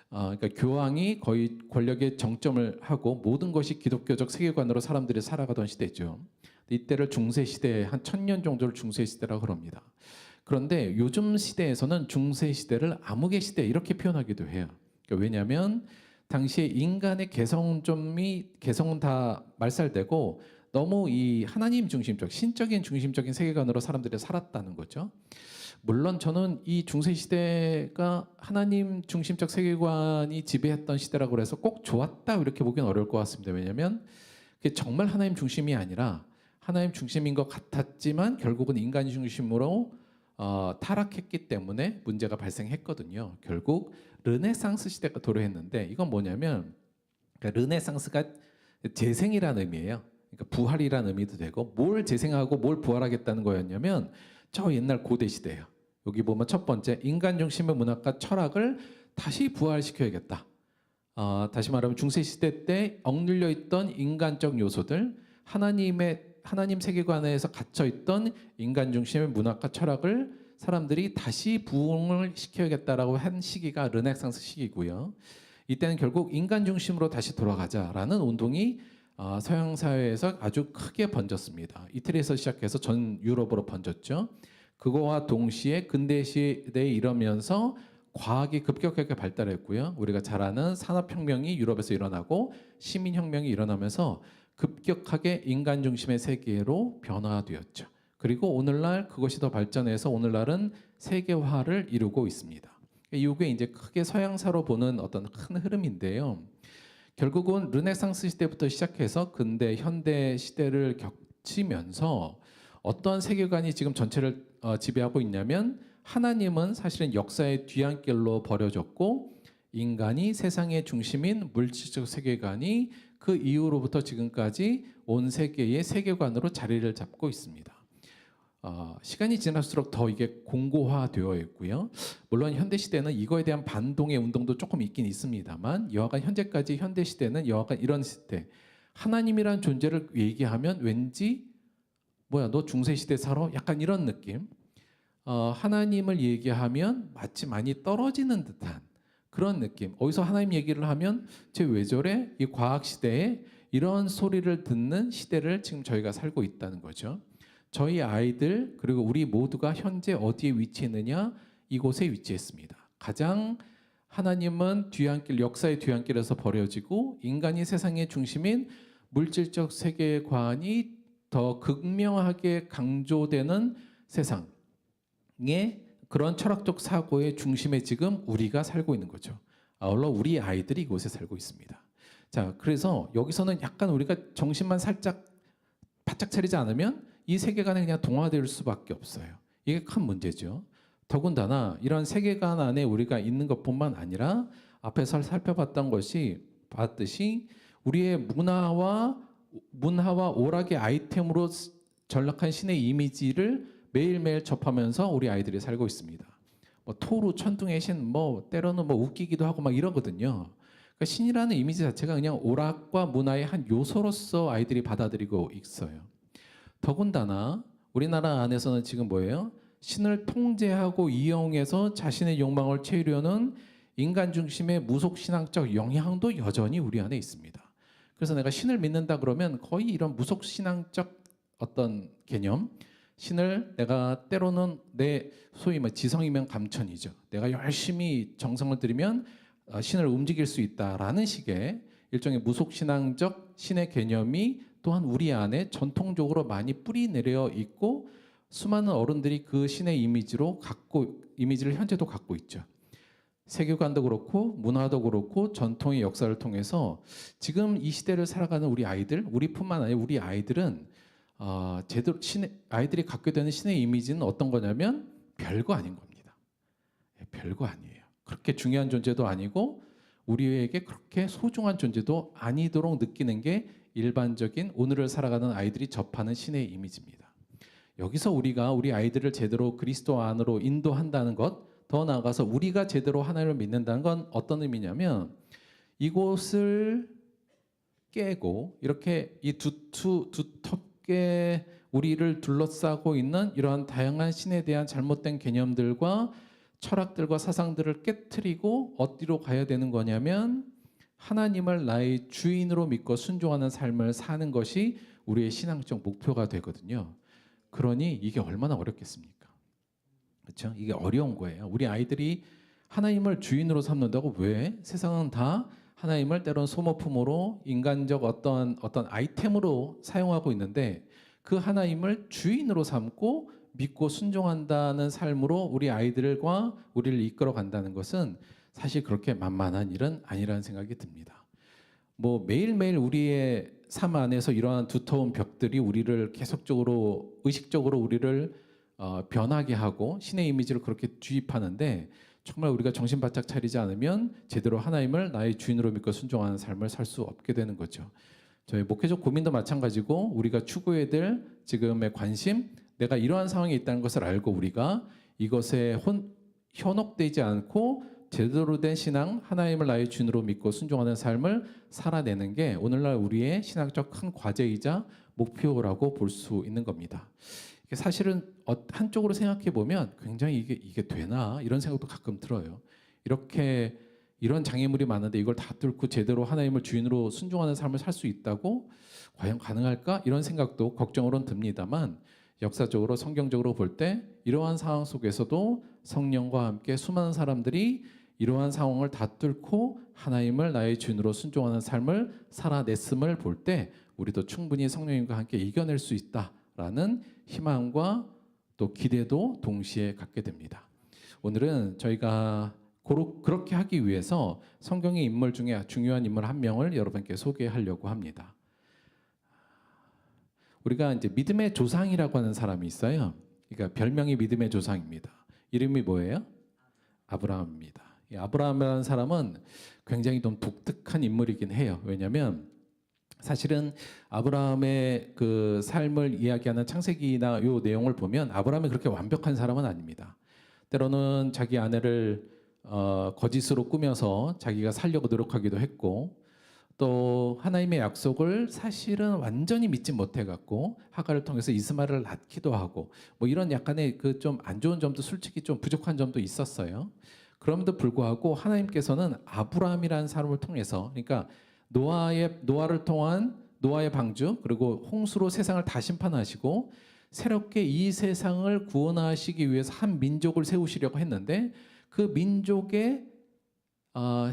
그러니까 교황이 거의 권력의 정점을 하고 모든 것이 기독교적 세계관으로 사람들이 살아가던 시대죠. 이때를 중세 시대, 한 1000년 정도를 중세 시대라고 그럽니다. 그런데 요즘 시대에서는 중세 시대를 암흑의 시대 이렇게 표현하기도 해요. 그러니까 왜냐하면 당시에 인간의 개성은 다 말살되고 너무 이 하나님 중심적, 신적인 중심적인 세계관으로 사람들이 살았다는 거죠. 물론 저는 이 중세 시대가 하나님 중심적 세계관이 지배했던 시대라고 해서 꼭 좋았다 이렇게 보기는 어려울 것 같습니다. 왜냐하면 그게 정말 하나님 중심이 아니라 하나님 중심인 것 같았지만 결국은 인간 중심으로 타락했기 때문에 문제가 발생했거든요. 결국 르네상스 시대가 도래했는데, 이건 뭐냐면 그러니까 르네상스가 재생이라는 의미예요. 그러니까 부활이라는 의미도 되고, 뭘 재생하고 뭘 부활하겠다는 거였냐면 저 옛날 고대 시대예요. 여기 보면 첫 번째, 인간 중심의 문학과 철학을 다시 부활시켜야겠다. 다시 말하면 중세 시대 때 억눌려 있던 인간적 요소들, 하나님 세계관에서 갇혀 있던 인간 중심의 문학과 철학을 사람들이 다시 부흥을 시켜야겠다라고 한 시기가 르네상스 시기고요. 이때는 결국 인간 중심으로 다시 돌아가자라는 운동이 서양 사회에서 아주 크게 번졌습니다. 이태리에서 시작해서 전 유럽으로 번졌죠. 그거와 동시에 근대 시대에 이르면서 과학이 급격하게 발달했고요. 우리가 잘 아는 산업혁명이 유럽에서 일어나고 시민혁명이 일어나면서 급격하게 인간 중심의 세계로 변화되었죠. 그리고 오늘날 그것이 더 발전해서 오늘날은 세계화를 이루고 있습니다. 이게 이제 크게 서양사로 보는 어떤 큰 흐름인데요. 결국은 르네상스 시대부터 시작해서 근대, 현대 시대를 겹치면서 어떠한 세계관이 지금 전체를 지배하고 있냐면, 하나님은 사실은 역사의 뒤안길로 버려졌고 인간이 세상의 중심인 물질적 세계관이 그 이후로부터 지금까지 온 세계의 세계관으로 자리를 잡고 있습니다. 시간이 지날수록 더 이게 공고화되어 있고요. 물론 현대 시대는 이거에 대한 반동의 운동도 조금 있긴 있습니다만, 여하간 현재까지 현대 시대는 여하간 이런 시대, 하나님이란 존재를 얘기하면 왠지 뭐야 너 중세 시대 살아? 약간 이런 느낌. 하나님을 얘기하면 마치 많이 떨어지는 듯한 그런 느낌. 어디서 하나님 얘기를 하면 쟤 왜 저래? 이 과학 시대에 이런 소리를 듣는 시대를 지금 저희가 살고 있다는 거죠. 저희 아이들 그리고 우리 모두가 현재 어디에 위치했느냐? 이곳에 위치했습니다. 가장 하나님은 뒤안길, 역사의 뒤안길에서 버려지고 인간이 세상의 중심인 물질적 세계관이 더 극명하게 강조되는 세상에 그런 철학적 사고의 중심에 지금 우리가 살고 있는 거죠. 아울러 우리 아이들이 이곳에 살고 있습니다. 자, 그래서 여기서는 약간 우리가 정신만 살짝 바짝 차리지 않으면 이 세계관에 그냥 동화될 수밖에 없어요. 이게 큰 문제죠. 더군다나 이런 세계관 안에 우리가 있는 것뿐만 아니라 앞에서 살펴봤던 것이 봤듯이 우리의 문화와 오락의 아이템으로 전락한 신의 이미지를 매일매일 접하면서 우리 아이들이 살고 있습니다. 뭐 토루, 천둥의 신, 뭐 때로는 뭐 웃기기도 하고 막 이러거든요. 그러니까 신이라는 이미지 자체가 그냥 오락과 문화의 한 요소로서 아이들이 받아들이고 있어요. 더군다나 우리나라 안에서는 지금 뭐예요? 신을 통제하고 이용해서 자신의 욕망을 채우려는 인간 중심의 무속신앙적 영향도 여전히 우리 안에 있습니다. 그래서 내가 신을 믿는다 그러면 거의 이런 무속신앙적 어떤 개념, 신을 내가 때로는 내 소위 뭐 지성이면 감천이죠. 내가 열심히 정성을 들이면 신을 움직일 수 있다라는 식의 일종의 무속신앙적 신의 개념이 또한 우리 안에 전통적으로 많이 뿌리 내려 있고 수많은 어른들이 그 신의 이미지를 현재도 갖고 있죠. 세계관도 그렇고 문화도 그렇고 전통의 역사를 통해서 지금 이 시대를 살아가는 우리 아이들, 우리뿐만 아니라 우리 아이들은 제대로 아이들이 갖게 되는 신의 이미지는 어떤 거냐면 별거 아닌 겁니다. 별거 아니에요. 그렇게 중요한 존재도 아니고 우리에게 그렇게 소중한 존재도 아니도록 느끼는 게 일반적인 오늘을 살아가는 아이들이 접하는 신의 이미지입니다. 여기서 우리가 우리 아이들을 제대로 그리스도 안으로 인도한다는 것, 더 나아가서 우리가 제대로 하나님을 믿는다는 건 어떤 의미냐면 이곳을 깨고 이렇게 이 두텁게 우리를 둘러싸고 있는 이러한 다양한 신에 대한 잘못된 개념들과 철학들과 사상들을 깨트리고 어디로 가야 되는 거냐면 하나님을 나의 주인으로 믿고 순종하는 삶을 사는 것이 우리의 신앙적 목표가 되거든요. 그러니 이게 얼마나 어렵겠습니까? 그렇죠? 이게 어려운 거예요. 우리 아이들이 하나님을 주인으로 삼는다고 왜? 세상은 다 하나님을 때론 소모품으로 인간적 어떤 아이템으로 사용하고 있는데 그 하나님을 주인으로 삼고 믿고 순종한다는 삶으로 우리 아이들과 우리를 이끌어 간다는 것은 사실 그렇게 만만한 일은 아니라는 생각이 듭니다. 뭐 매일매일 우리의 삶 안에서 이러한 두터운 벽들이 우리를 계속적으로 의식적으로 우리를 변하게 하고 신의 이미지를 그렇게 주입하는데 정말 우리가 정신 바짝 차리지 않으면 제대로 하나님을 나의 주인으로 믿고 순종하는 삶을 살 수 없게 되는 거죠. 저희 목회적 고민도 마찬가지고 우리가 추구해야 될 지금의 관심, 내가 이러한 상황에 있다는 것을 알고 우리가 이것에 현혹되지 않고 제대로 된 신앙, 하나님을 나의 주인으로 믿고 순종하는 삶을 살아내는 게 오늘날 우리의 신학적 큰 과제이자 목표라고 볼 수 있는 겁니다. 사실은 한쪽으로 생각해 보면 굉장히 이게 되나 이런 생각도 가끔 들어요. 이런 장애물이 많은데 이걸 다 뚫고 제대로 하나님을 주인으로 순종하는 삶을 살 수 있다고 과연 가능할까? 이런 생각도 걱정으로는 듭니다만 역사적으로 성경적으로 볼 때 이러한 상황 속에서도 성령과 함께 수많은 사람들이 이러한 상황을 다 뚫고 하나님을 나의 주인으로 순종하는 삶을 살아냈음을 볼 때 우리도 충분히 성령님과 함께 이겨낼 수 있다라는 희망과 또 기대도 동시에 갖게 됩니다. 오늘은 저희가 그렇게 하기 위해서 성경의 인물 중에 중요한 인물 한 명을 여러분께 소개하려고 합니다. 우리가 이제 믿음의 조상이라고 하는 사람이 있어요. 그러니까 별명이 믿음의 조상입니다. 이름이 뭐예요? 아브라함입니다. 이 아브라함이라는 사람은 굉장히 좀 독특한 인물이긴 해요. 왜냐하면 사실은 아브라함의 그 삶을 이야기하는 창세기나 요 내용을 보면 아브라함이 그렇게 완벽한 사람은 아닙니다. 때로는 자기 아내를 거짓으로 꾸며서 자기가 살려고 노력하기도 했고 또 하나님의 약속을 사실은 완전히 믿지 못해 갖고 하갈을 통해서 이스마엘을 낳기도 하고 뭐 이런 약간의 그 좀 안 좋은 점도 솔직히 좀 부족한 점도 있었어요. 그럼에도 불구하고 하나님께서는 아브라함이라는 사람을 통해서 그러니까 노아를 통한 노아의 방주 그리고 홍수로 세상을 다 심판하시고 새롭게 이 세상을 구원하시기 위해서 한 민족을 세우시려고 했는데 그 민족의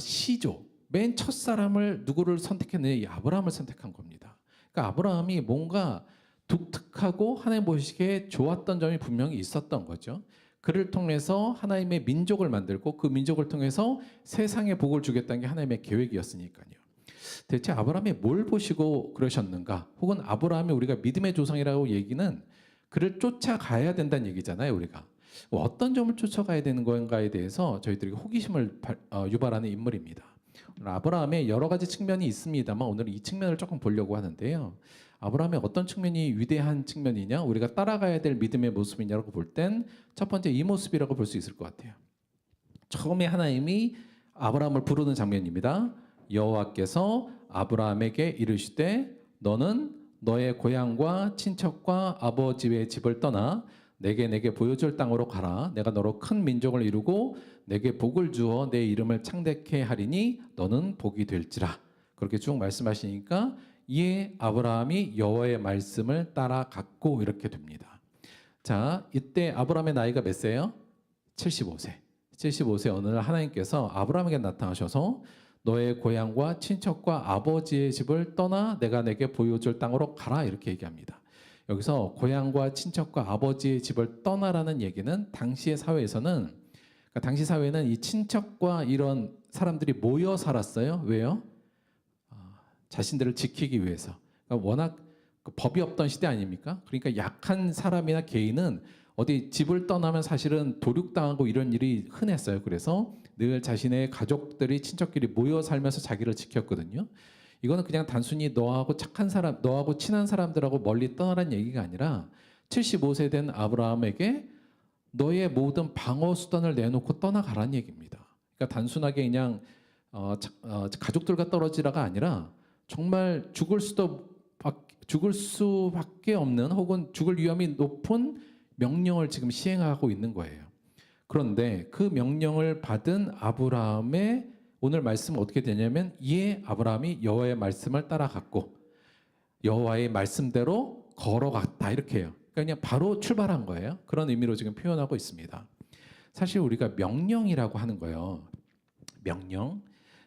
시조, 맨 첫 사람을 누구를 선택했느냐? 이 아브라함을 선택한 겁니다. 그러니까 아브라함이 뭔가 독특하고 하나님 보시기에 좋았던 점이 분명히 있었던 거죠. 그를 통해서 하나님의 민족을 만들고 그 민족을 통해서 세상에 복을 주겠다는 게 하나님의 계획이었으니까요. 대체 아브라함이 뭘 보시고 그러셨는가? 혹은 아브라함이 우리가 믿음의 조상이라고 얘기는 그를 쫓아가야 된다는 얘기잖아요. 우리가 어떤 점을 쫓아가야 되는 건가에 대해서 저희들이 호기심을 유발하는 인물입니다. 아브라함의 여러 가지 측면이 있습니다만 오늘은 이 측면을 조금 보려고 하는데요. 아브라함의 어떤 측면이 위대한 측면이냐, 우리가 따라가야 될 믿음의 모습이냐라고 볼 땐 첫 번째 이 모습이라고 볼 수 있을 것 같아요. 처음에 하나님이 아브라함을 부르는 장면입니다. 여호와께서 아브라함에게 이르시되 너는 너의 고향과 친척과 아버지의 집을 떠나 내게 보여줄 땅으로 가라. 내가 너로 큰 민족을 이루고 내게 복을 주어 내 이름을 창대케 하리니 너는 복이 될지라. 그렇게 쭉 말씀하시니까 이에 아브라함이 여호와의 말씀을 따라갔고 이렇게 됩니다. 자, 이때 아브라함의 나이가 몇 세예요? 75세. 75세 어느 날 하나님께서 아브라함에게 나타나셔서 너의 고향과 친척과 아버지의 집을 떠나 내가 내게 보여줄 땅으로 가라 이렇게 얘기합니다. 여기서 고향과 친척과 아버지의 집을 떠나라는 얘기는 당시의 사회에서는, 그러니까 당시 사회는 이 친척과 이런 사람들이 모여 살았어요. 왜요? 자신들을 지키기 위해서. 그러니까 워낙 법이 없던 시대 아닙니까? 그러니까 약한 사람이나 개인은 어디 집을 떠나면 사실은 도륙당하고 이런 일이 흔했어요. 그래서 늘 자신의 가족들이 친척끼리 모여 살면서 자기를 지켰거든요. 이거는 그냥 단순히 너하고 착한 사람, 너하고 친한 사람들하고 멀리 떠나라는 얘기가 아니라 75세 된 아브라함에게 너의 모든 방어 수단을 내놓고 떠나가라는 얘기입니다. 그러니까 단순하게 그냥 가족들과 떨어지라가 아니라 정말 죽을 수밖에 없는 혹은 죽을 위험이 높은 명령을 지금 시행하고 있는 거예요. 그런데 그 명령을 받은 아브라함의 오늘 말씀은 어떻게 되냐면 이에 아브라함이 여호와의 말씀을 따라갔고 여호와의 말씀대로 걸어갔다 이렇게 해요. 그러니까 그냥 바로 출발한 거예요. 그런 의미로 지금 표현하고 있습니다. 사실 우리가 명령이라고 하는 거예요.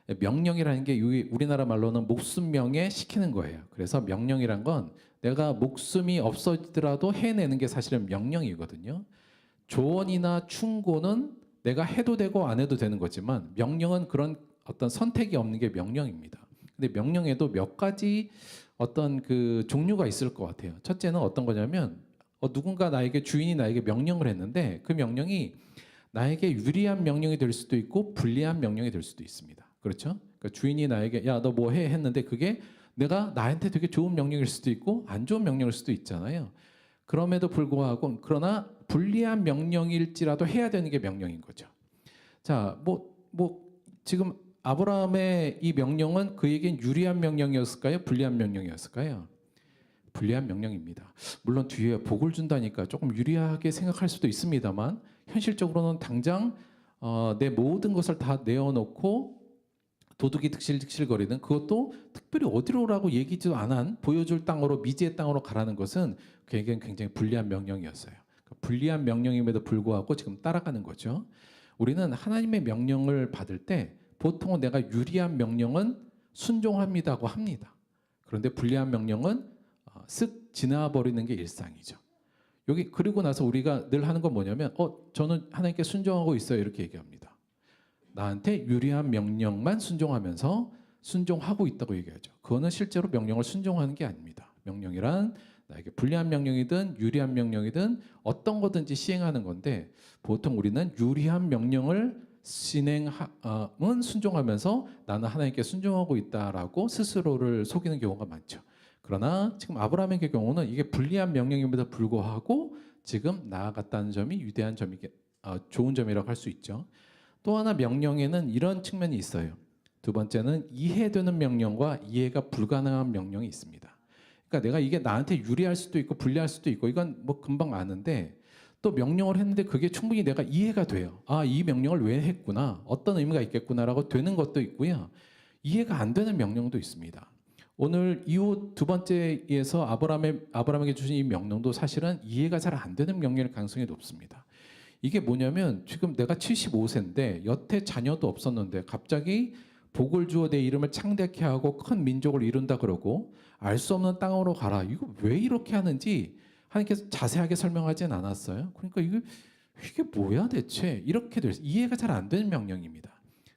명령이라는 게 우리나라 말로는 목숨 명예 시키는 거예요. 그래서 명령이란 건 내가 목숨이 없어지더라도 해내는 게 사실은 명령이거든요. 조언이나 충고는 내가 해도 되고 안 해도 되는 거지만 명령은 그런 어떤 선택이 없는 게 명령입니다. 근데 명령에도 몇 가지 어떤 그 종류가 있을 것 같아요. 첫째는 어떤 거냐면 누군가 주인이 나에게 명령을 했는데 그 명령이 나에게 유리한 명령이 될 수도 있고 불리한 명령이 될 수도 있습니다. 그렇죠? 그러니까 주인이 나에게 야, 너 뭐 해? 했는데 그게 내가 나한테 되게 좋은 명령일 수도 있고 안 좋은 명령일 수도 있잖아요. 그럼에도 불구하고 그러나 불리한 명령일지라도 해야 되는 게 명령인 거죠. 자, 지금 아브라함의 이 명령은 그에겐 유리한 명령이었을까요? 불리한 명령이었을까요? 불리한 명령입니다. 물론 뒤에 복을 준다니까 조금 유리하게 생각할 수도 있습니다만 현실적으로는 당장 내 모든 것을 다 내어놓고 도둑이 득실득실거리는 그것도 특별히 어디로라고 얘기도 안 한 보여줄 땅으로 미지의 땅으로 가라는 것은 그에겐 굉장히 불리한 명령이었어요. 불리한 명령임에도 불구하고 지금 따라가는 거죠. 우리는 하나님의 명령을 받을 때 보통은 내가 유리한 명령은 순종합니다고 합니다. 그런데 불리한 명령은 쓱 지나버리는 게 일상이죠. 여기 그리고 나서 우리가 늘 하는 건 뭐냐면 저는 하나님께 순종하고 있어요 이렇게 얘기합니다. 나한테 유리한 명령만 순종하고 있다고 얘기하죠. 그거는 실제로 명령을 순종하는 게 아닙니다. 명령이란 나에게 불리한 명령이든 유리한 명령이든 어떤 거든지 시행하는 건데 보통 우리는 유리한 명령을 순종하면서 나는 하나님께 순종하고 있다라고 스스로를 속이는 경우가 많죠. 그러나 지금 아브라함의 경우는 이게 불리한 명령임에도 불구하고 지금 나아갔다는 점이 위대한 점이 좋은 점이라고 할 수 있죠. 또 하나 명령에는 이런 측면이 있어요. 두 번째는 이해되는 명령과 이해가 불가능한 명령이 있습니다. 그러니까 내가 이게 나한테 유리할 수도 있고 불리할 수도 있고 이건 뭐 금방 아는데 또 명령을 했는데 그게 충분히 내가 이해가 돼요. 이 명령을 왜 했구나. 어떤 의미가 있겠구나라고 되는 것도 있고요. 이해가 안 되는 명령도 있습니다. 오늘 이후 두 번째에서 아브라함에게 주신 이 명령도 사실은 이해가 잘 안 되는 명령일 가능성이 높습니다. 이게 뭐냐면 지금 내가 75세인데 여태 자녀도 없었는데 갑자기 복을 주어 내 이름을 창대케 하고 큰 민족을 이룬다 그러고 알 수 없는 땅으로 가라. 이거 왜 이렇게 하는지 하나님께서 자세하게 설명하진 않았어요. 그러니까 이게 뭐야 대체? 이렇게 이해가 잘 안 되는 명령입니다.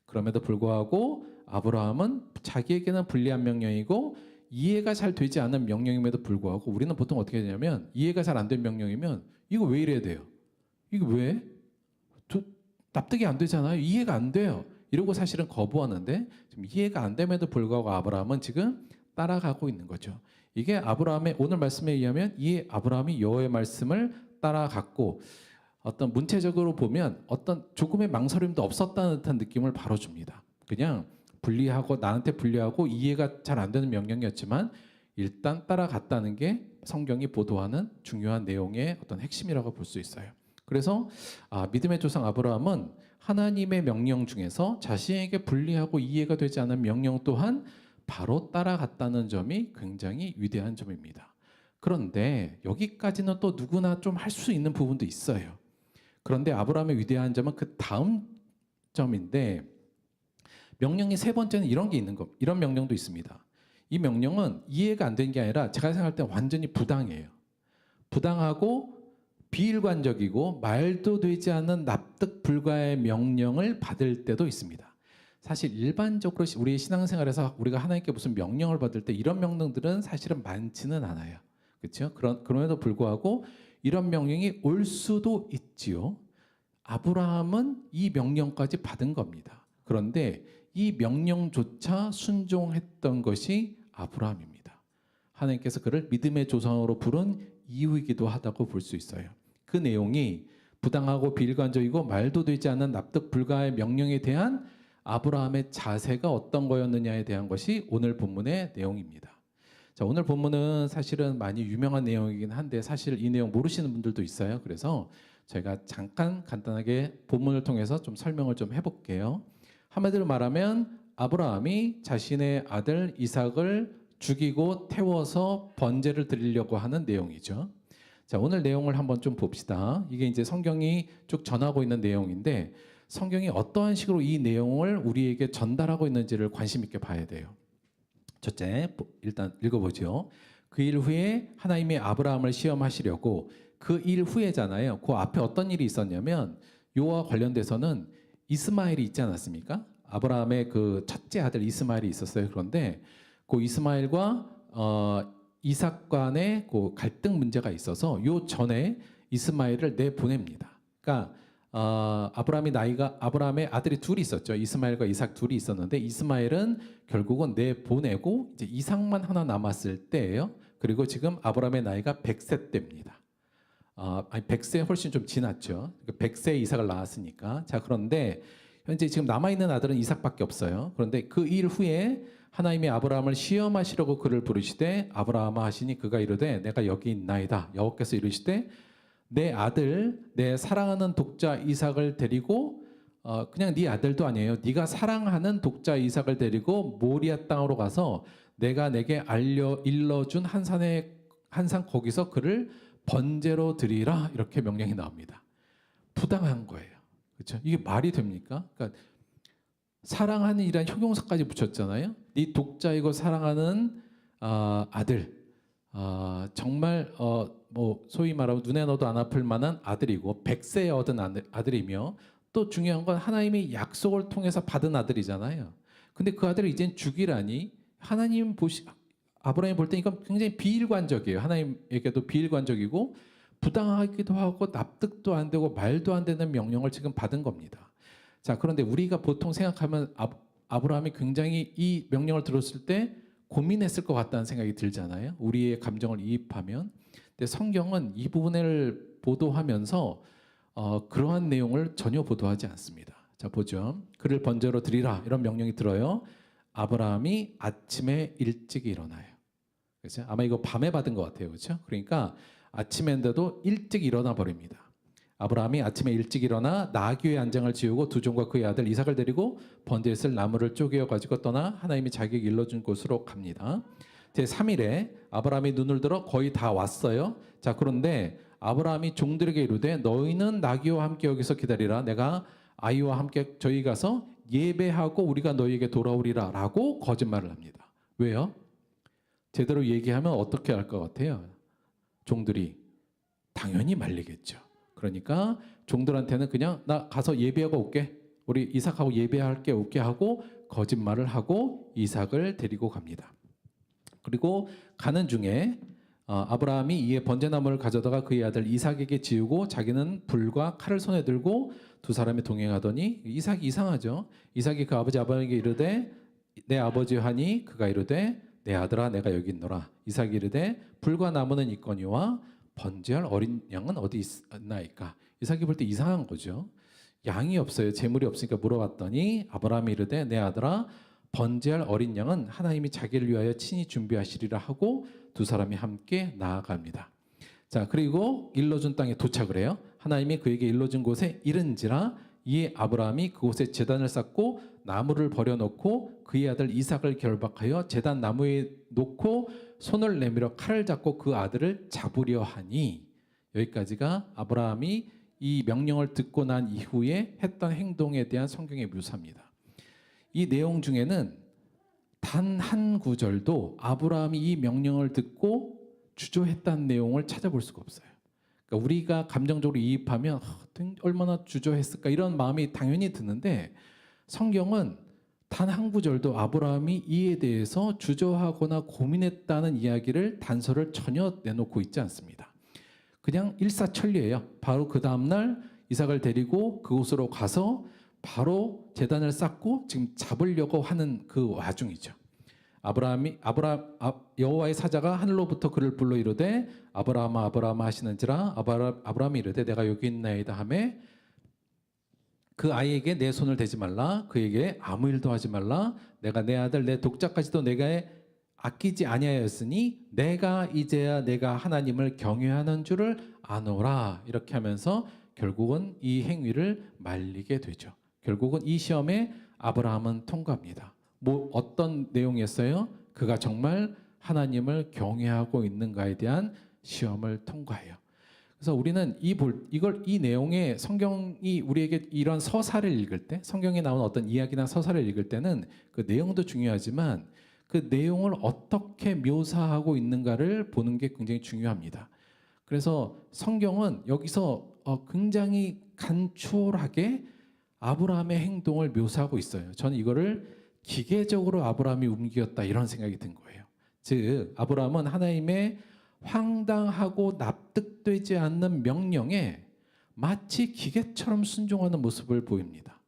그럼에도 불구하고 아브라함은 자기에게는 불리한 명령이고 이해가 잘 되지 않은 명령임에도 불구하고 우리는 보통 어떻게 되냐면 이해가 잘 안 된 명령이면 이거 왜 이래야 돼요? 이거 왜? 납득이 안 되잖아요. 이해가 안 돼요. 이러고 사실은 거부하는데 지금 이해가 안 됨에도 불구하고 아브라함은 지금 따라가고 있는 거죠. 이게 아브라함의 오늘 말씀에 의하면 이 아브라함이 여호와의 말씀을 따라갔고 어떤 문체적으로 보면 어떤 조금의 망설임도 없었다는 듯한 느낌을 바로 줍니다. 그냥 나한테 불리하고 이해가 잘 안 되는 명령이었지만 일단 따라갔다는 게 성경이 보도하는 중요한 내용의 어떤 핵심이라고 볼 수 있어요. 그래서 믿음의 조상 아브라함은 하나님의 명령 중에서 자신에게 불리하고 이해가 되지 않은 명령 또한 바로 따라갔다는 점이 굉장히 위대한 점입니다. 그런데 여기까지는 또 누구나 좀 할 수 있는 부분도 있어요. 그런데 아브라함의 위대한 점은 그 다음 점인데 명령의 세 번째는 이런 명령도 있습니다. 이 명령은 이해가 안 되는 게 아니라 제가 생각할 때 완전히 부당해요. 부당하고 비일관적이고 말도 되지 않는 납득 불가의 명령을 받을 때도 있습니다. 사실 일반적으로 우리 신앙생활에서 우리가 하나님께 무슨 명령을 받을 때 이런 명령들은 사실은 많지는 않아요. 그렇죠? 그럼에도 불구하고 이런 명령이 올 수도 있지요. 아브라함은 이 명령까지 받은 겁니다. 그런데 이 명령조차 순종했던 것이 아브라함입니다. 하나님께서 그를 믿음의 조상으로 부른 이유이기도 하다고 볼 수 있어요. 그 내용이 부당하고 비일관적이고 말도 되지 않는 납득 불가의 명령에 대한 아브라함의 자세가 어떤 거였느냐에 대한 것이 오늘 본문의 내용입니다. 자, 오늘 본문은 사실은 많이 유명한 내용이긴 한데 사실 이 내용 모르시는 분들도 있어요. 그래서 저희가 잠깐 간단하게 본문을 통해서 좀 설명을 좀 해볼게요. 한마디로 말하면 아브라함이 자신의 아들 이삭을 죽이고 태워서 번제를 드리려고 하는 내용이죠. 자, 오늘 내용을 한번 좀 봅시다. 이게 이제 성경이 쭉 전하고 있는 내용인데 성경이 어떠한 식으로 이 내용을 우리에게 전달하고 있는지를 관심 있게 봐야 돼요. 첫째, 일단 읽어보죠. 그 일 후에 하나님이 아브라함을 시험하시려고 그 일 후에잖아요. 그 앞에 어떤 일이 있었냐면 요와 관련돼서는 이스마엘이 있지 않았습니까? 아브라함의 그 첫째 아들 이스마엘이 있었어요. 그런데 그 이스마엘과 이삭 간의 그 갈등 문제가 있어서 요 전에 이스마엘을 내보냅니다. 그러니까 아브라함의 아들이 둘이 있었죠. 이스마엘과 이삭 둘이 있었는데 이스마엘은 결국은 내보내고 이제 이삭만 하나 남았을 때예요. 그리고 지금 아브라함의 나이가 100세 때입니다. 100세 훨씬 좀 지났죠. 100세 이삭을 낳았으니까. 자, 그런데 현재 지금 남아있는 아들은 이삭밖에 없어요. 그런데 그 일 후에 하나님이 아브라함을 시험하시려고 그를 부르시되 아브라함아 하시니 그가 이르되 내가 여기 있나이다. 여호와께서 이르시되 내 아들 내 사랑하는 독자 이삭을 데리고 그냥 네 아들도 아니에요. 네가 사랑하는 독자 이삭을 데리고 모리아 땅으로 가서 내가 내게 일러준 한 산 거기서 그를 번제로 드리라. 이렇게 명령이 나옵니다. 부당한 거예요. 그렇죠? 이게 말이 됩니까? 그러니까 사랑하는 이란 형용사까지 붙였잖아요. 네 독자이고 사랑하는 아들, 정말 뭐 소위 말하면 눈에 넣어도 안 아플 만한 아들이고 100세에 얻은 아들이며 또 중요한 건 하나님의 약속을 통해서 받은 아들이잖아요. 근데 그 아들을 이젠 죽이라니 아브라함이 볼 때 이건 굉장히 비일관적이에요. 하나님에게도 비일관적이고 부당하기도 하고 납득도 안 되고 말도 안 되는 명령을 지금 받은 겁니다. 자, 그런데 우리가 보통 생각하면 아브라함이 굉장히 이 명령을 들었을 때 고민했을 것 같다는 생각이 들잖아요. 우리의 감정을 이입하면. 근데 성경은 이 부분을 보도하면서 그러한 내용을 전혀 보도하지 않습니다. 자, 보죠. 그를 번제로 드리라 이런 명령이 들어요. 아브라함이 아침에 일찍 일어나요. 그렇죠? 아마 이거 밤에 받은 것 같아요. 그렇죠? 그러니까 아침인데도 일찍 일어나 버립니다. 아브라함이 아침에 일찍 일어나 나귀의 안장을 지우고 두 종과 그의 아들 이삭을 데리고 번제에 쓸 나무를 쪼개어 가지고 떠나 하나님이 자기에게 일러준 곳으로 갑니다. 제3일에 아브라함이 눈을 들어 거의 다 왔어요. 자, 그런데 아브라함이 종들에게 이르되 너희는 나귀와 함께 여기서 기다리라. 내가 아이와 함께 저희 가서 예배하고 우리가 너희에게 돌아오리라 라고 거짓말을 합니다. 왜요? 제대로 얘기하면 어떻게 할 것 같아요? 종들이 당연히 말리겠죠. 그러니까 종들한테는 그냥 나 가서 예배하고 올게. 우리 이삭하고 예배할게 올게 하고 거짓말을 하고 이삭을 데리고 갑니다. 그리고 가는 중에 아브라함이 이에 번제나무를 가져다가 그의 아들 이삭에게 지우고 자기는 불과 칼을 손에 들고 두 사람이 동행하더니 이삭이 이상하죠. 이삭이 그 아버지 아브라함에게 이르되 내 아버지 하니 그가 이르되 내 아들아 내가 여기 있노라. 이삭이 이르되 불과 나무는 있거니와 번제할 어린 양은 어디 있나이까. 이삭이 볼 때 이상한 거죠. 양이 없어요. 재물이 없으니까 물어봤더니 아브라함이 이르되 내 아들아 번제할 어린 양은 하나님이 자기를 위하여 친히 준비하시리라 하고 두 사람이 함께 나아갑니다. 자, 그리고 일러준 땅에 도착을 해요. 하나님이 그에게 일러준 곳에 이른지라 이에 아브라함이 그곳에 제단을 쌓고 나무를 버려놓고 그의 아들 이삭을 결박하여 제단 나무에 놓고 손을 내밀어 칼을 잡고 그 아들을 잡으려 하니. 여기까지가 아브라함이 이 명령을 듣고 난 이후에 했던 행동에 대한 성경의 묘사입니다. 이 내용 중에는 단 한 구절도 아브라함이 이 명령을 듣고 주저했다는 내용을 찾아볼 수가 없어요. 그러니까 우리가 감정적으로 이입하면 얼마나 주저했을까 이런 마음이 당연히 드는데 성경은 단 한 구절도 아브라함이 이에 대해서 주저하거나 고민했다는 이야기를 단서를 전혀 내놓고 있지 않습니다. 그냥 일사천리예요. 바로 그 다음날 이삭을 데리고 그곳으로 가서 바로 제단을 쌓고 지금 잡으려고 하는 그 와중이죠. 여호와의 사자가 하늘로부터 그를 불러 이르되 아브라함아 아브라함아 하시는지라 아브라함이 이르되 내가 여기 있나이다 하매 그 아이에게 내 손을 대지 말라 그에게 아무 일도 하지 말라 내가 내 아들 내 독자까지도 내가 아끼지 아니하였으니 내가 이제야 내가 하나님을 경외하는 줄을 아노라. 이렇게 하면서 결국은 이 행위를 말리게 되죠. 결국은 이 시험에 아브라함은 통과합니다. 뭐 어떤 내용이었어요? 그가 정말 하나님을 경외하고 있는가에 대한 시험을 통과해요. 그래서 우리는 이 내용에 성경이 우리에게 이런 서사를 읽을 때, 성경에 나오는 어떤 이야기나 서사를 읽을 때는 그 내용도 중요하지만 그 내용을 어떻게 묘사하고 있는가를 보는 게 굉장히 중요합니다. 그래서 성경은 여기서 굉장히 간추하게 아브라함의 행동을 묘사하고 있어요. 저는 이거를 기계적으로 아브라함이 움직였다 이런 생각이 든 거예요. 즉 아브라함은 하나님의 황당하고 납득되지 않는 명령에 마치 기계처럼 순종하는 모습을 보입니다.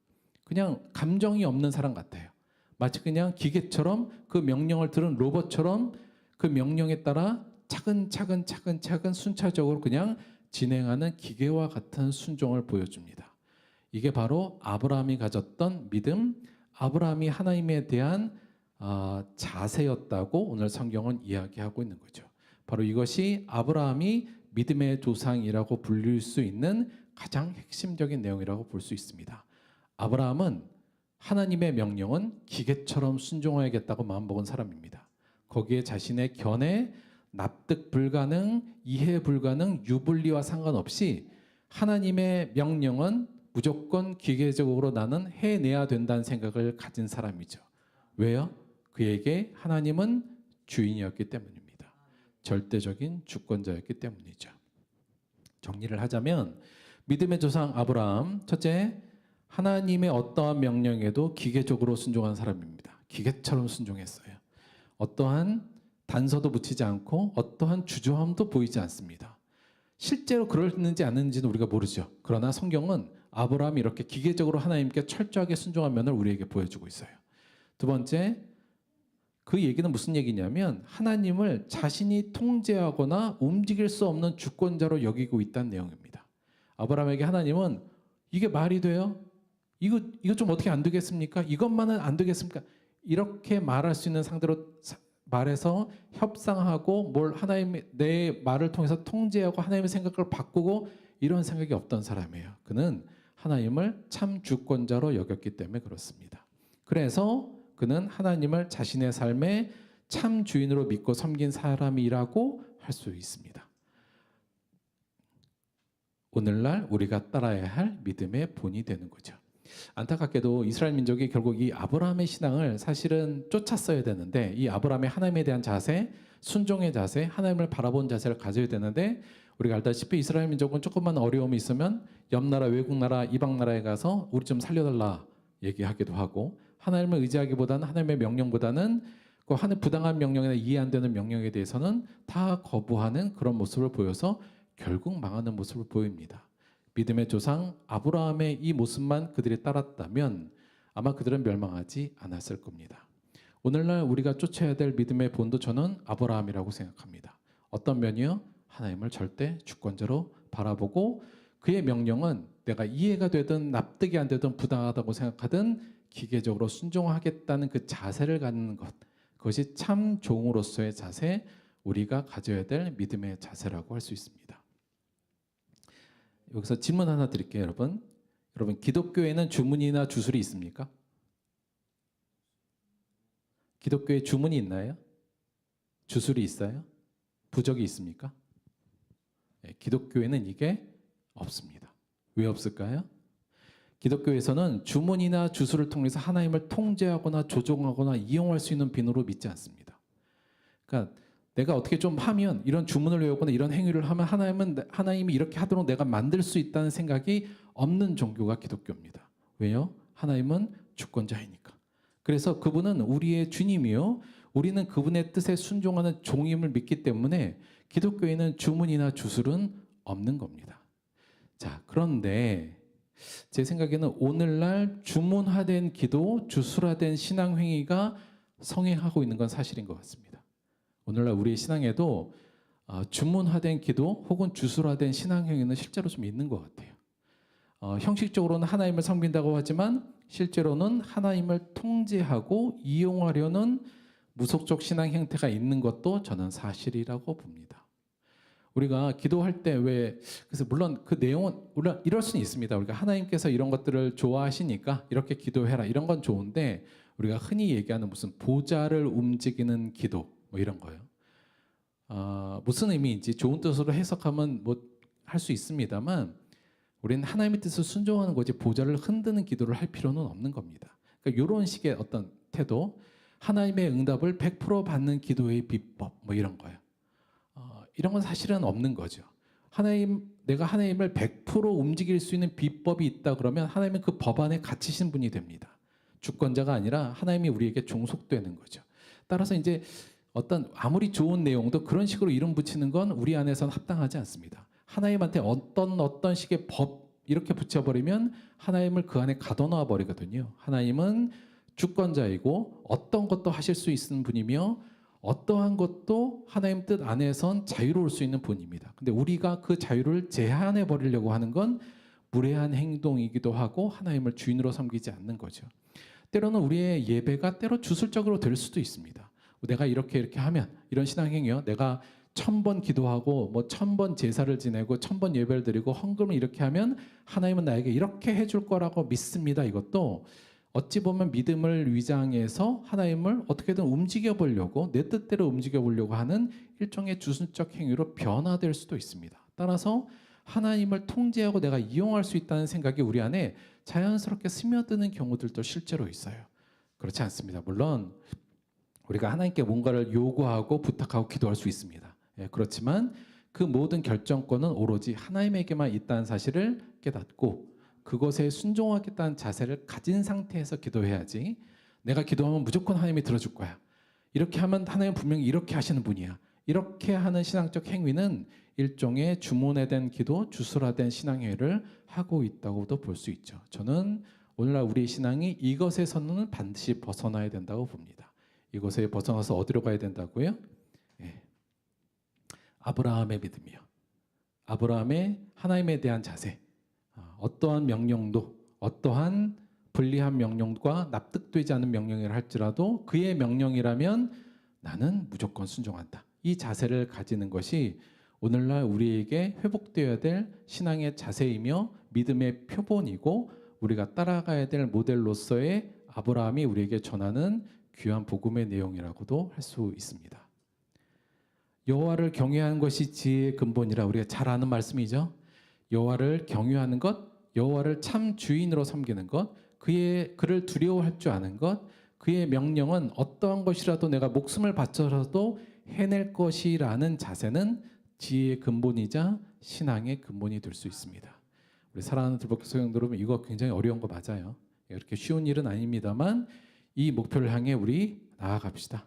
그냥 감정이 없는 사람 같아요. 마치 그냥 기계처럼 그 명령을 들은 로봇처럼 그 명령에 따라 차근차근 순차적으로 그냥 진행하는 기계와 같은 순종을 보여줍니다. 이게 바로 아브라함이 가졌던 믿음, 아브라함이 하나님에 대한 자세였다고 오늘 성경은 이야기하고 있는 거죠. 바로 이것이 아브라함이 믿음의 조상이라고 불릴 수 있는 가장 핵심적인 내용이라고 볼 수 있습니다. 아브라함은 하나님의 명령은 기계처럼 순종해야겠다고 마음먹은 사람입니다. 거기에 자신의 견해, 납득 불가능, 이해 불가능, 유불리와 상관없이 하나님의 명령은 무조건 기계적으로 나는 해내야 된다는 생각을 가진 사람이죠. 왜요? 그에게 하나님은 주인이었기 때문입니다. 절대적인 주권자였기 때문이죠. 정리를 하자면 믿음의 조상 아브라함, 첫째, 하나님의 어떠한 명령에도 기계적으로 순종한 사람입니다. 기계처럼 순종했어요. 어떠한 단서도 붙이지 않고 어떠한 주저함도 보이지 않습니다. 실제로 그랬는지 안 했는지는 우리가 모르죠. 그러나 성경은 아브라함이 이렇게 기계적으로 하나님께 철저하게 순종한 면을 우리에게 보여주고 있어요. 두 번째, 그 얘기는 무슨 얘기냐면 하나님을 자신이 통제하거나 움직일 수 없는 주권자로 여기고 있다는 내용입니다. 아브라함에게 하나님은 이게 말이 돼요? 이거 좀 어떻게 안 되겠습니까? 이것만은 안 되겠습니까? 이렇게 말할 수 있는 상대로 말해서 협상하고 뭘 하나님의 내 말을 통해서 통제하고 하나님의 생각을 바꾸고 이런 생각이 없던 사람이에요. 그는 하나님을 참 주권자로 여겼기 때문에 그렇습니다. 그래서 그는 하나님을 자신의 삶의 참 주인으로 믿고 섬긴 사람이라고 할 수 있습니다. 오늘날 우리가 따라야 할 믿음의 본이 되는 거죠. 안타깝게도 이스라엘 민족이 결국 이 아브라함의 신앙을 사실은 쫓았어야 되는데, 이 아브라함의 하나님에 대한 자세, 순종의 자세, 하나님을 바라본 자세를 가져야 되는데, 우리가 알다시피 이스라엘 민족은 조금만 어려움이 있으면 옆 나라, 외국 나라, 이방 나라에 가서 우리 좀 살려달라 얘기하기도 하고, 하나님을 의지하기보다는, 하나님의 명령보다는 그 하는 부당한 명령이나 이해 안 되는 명령에 대해서는 다 거부하는 그런 모습을 보여서 결국 망하는 모습을 보입니다. 믿음의 조상 아브라함의 이 모습만 그들이 따랐다면 아마 그들은 멸망하지 않았을 겁니다. 오늘날 우리가 쫓아야 될 믿음의 본도 저는 아브라함이라고 생각합니다. 어떤 면이요? 하나님을 절대 주권자로 바라보고 그의 명령은 내가 이해가 되든 납득이 안 되든 부당하다고 생각하든 기계적으로 순종하겠다는 그 자세를 갖는 것, 그것이 참 종으로서의 자세, 우리가 가져야 될 믿음의 자세라고 할 수 있습니다. 여기서 질문 하나 드릴게요, 여러분. 여러분, 기독교에는 주문이나 주술이 있습니까? 기독교에 주문이 있나요? 주술이 있어요? 부적이 있습니까? 네, 기독교에는 이게 없습니다. 왜 없을까요? 기독교에서는 주문이나 주술을 통해서 하나님을 통제하거나 조종하거나 이용할 수 있는 비누로 믿지 않습니다. 그러니까 내가 어떻게 좀 하면, 이런 주문을 외우거나 이런 행위를 하면 하나님이 이렇게 하도록 내가 만들 수 있다는 생각이 없는 종교가 기독교입니다. 왜요? 하나님은 주권자이니까. 그래서 그분은 우리의 주님이요, 우리는 그분의 뜻에 순종하는 종임을 믿기 때문에 기독교에는 주문이나 주술은 없는 겁니다. 자, 그런데 제 생각에는 오늘날 주문화된 기도, 주술화된 신앙 행위가 성행하고 있는 건 사실인 것 같습니다. 오늘날 우리의 신앙에도 주문화된 기도 혹은 주술화된 신앙 행위는 실제로 좀 있는 것 같아요. 형식적으로는 하나님을 섬긴다고 하지만 실제로는 하나님을 통제하고 이용하려는 무속적 신앙 형태가 있는 것도 저는 사실이라고 봅니다. 우리가 기도할 때 그래서 물론 그 내용은 물론 이럴 수는 있습니다. 우리가 하나님께서 이런 것들을 좋아하시니까 이렇게 기도해라, 이런 건 좋은데, 우리가 흔히 얘기하는 무슨 보좌를 움직이는 기도 뭐 이런 거요. 무슨 의미인지 좋은 뜻으로 해석하면 뭐 할 수 있습니다만, 우리는 하나님의 뜻을 순종하는 거지 보좌를 흔드는 기도를 할 필요는 없는 겁니다. 그러니까 이런 식의 어떤 태도, 하나님의 응답을 100% 받는 기도의 비법 뭐 이런 거예요. 이런 건 사실은 없는 거죠. 내가 하나님을 100% 움직일 수 있는 비법이 있다 그러면 하나님은 그 법 안에 갇히신 분이 됩니다. 주권자가 아니라 하나님이 우리에게 종속되는 거죠. 따라서 이제 아무리 좋은 내용도 그런 식으로 이름 붙이는 건 우리 안에서는 합당하지 않습니다. 하나님한테 어떤 식의 법 이렇게 붙여버리면 하나님을 그 안에 가둬놔 버리거든요. 하나님은 주권자이고 어떤 것도 하실 수 있는 분이며 어떠한 것도 하나님 뜻 안에선 자유로울 수 있는 분입니다. 근데 우리가 그 자유를 제한해 버리려고 하는 건 무례한 행동이기도 하고 하나님을 주인으로 섬기지 않는 거죠. 때로는 우리의 예배가 때로 주술적으로 될 수도 있습니다. 내가 이렇게 하면, 이런 신앙행위요, 내가 1000번 기도하고 뭐 1000번 제사를 지내고 1000번 예배를 드리고 헌금을 이렇게 하면 하나님은 나에게 이렇게 해줄 거라고 믿습니다. 이것도 어찌 보면 믿음을 위장해서 하나님을 어떻게든 움직여 보려고, 내 뜻대로 움직여 보려고 하는 일종의 주술적 행위로 변화될 수도 있습니다. 따라서 하나님을 통제하고 내가 이용할 수 있다는 생각이 우리 안에 자연스럽게 스며드는 경우들도 실제로 있어요. 그렇지 않습니다. 물론 우리가 하나님께 뭔가를 요구하고 부탁하고 기도할 수 있습니다. 그렇지만 그 모든 결정권은 오로지 하나님에게만 있다는 사실을 깨닫고 그것에 순종하겠다는 자세를 가진 상태에서 기도해야지, 내가 기도하면 무조건 하나님이 들어줄 거야, 이렇게 하면 하나님은 분명히 이렇게 하시는 분이야, 이렇게 하는 신앙적 행위는 일종의 주문화된 기도, 주술화된 신앙행위를 하고 있다고도 볼 수 있죠. 저는 오늘날 우리의 신앙이 이것에서는 반드시 벗어나야 된다고 봅니다. 이것에 벗어나서 어디로 가야 된다고요? 아브라함의 믿음이요, 아브라함의 하나님에 대한 자세, 어떠한 명령도, 어떠한 불리한 명령과 납득되지 않은 명령이라 할지라도 그의 명령이라면 나는 무조건 순종한다, 이 자세를 가지는 것이 오늘날 우리에게 회복되어야 될 신앙의 자세이며 믿음의 표본이고 우리가 따라가야 될 모델로서의 아브라함이 우리에게 전하는 귀한 복음의 내용이라고도 할 수 있습니다. 여호와를 경외하는 것이 지혜의 근본이라 우리가 잘 아는 말씀이죠. 여호와를 경외하는 것, 여호와를 참 주인으로 섬기는 것, 그를 두려워할 줄 아는 것, 그의 명령은 어떠한 것이라도 내가 목숨을 바쳐서도 해낼 것이라는 자세는 지혜의 근본이자 신앙의 근본이 될 수 있습니다. 우리 사랑하는 들복교 성도 여러분, 이거 굉장히 어려운 거 맞아요. 이렇게 쉬운 일은 아닙니다만 이 목표를 향해 우리 나아갑시다.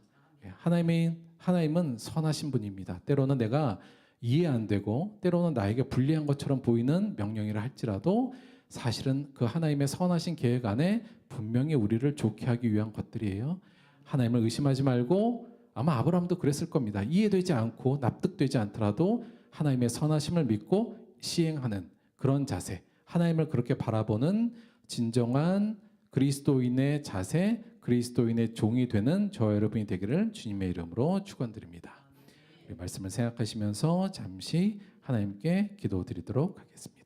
하나님은 선하신 분입니다. 때로는 내가 이해 안 되고 때로는 나에게 불리한 것처럼 보이는 명령이라 할지라도 사실은 그 하나님의 선하신 계획 안에 분명히 우리를 좋게 하기 위한 것들이에요. 하나님을 의심하지 말고, 아마 아브라함도 그랬을 겁니다. 이해되지 않고 납득되지 않더라도 하나님의 선하심을 믿고 시행하는 그런 자세, 하나님을 그렇게 바라보는 진정한 그리스도인의 자세, 그리스도인의 종이 되는 저와 여러분이 되기를 주님의 이름으로 축원드립니다. 이 말씀을 생각하시면서 잠시 하나님께 기도드리도록 하겠습니다.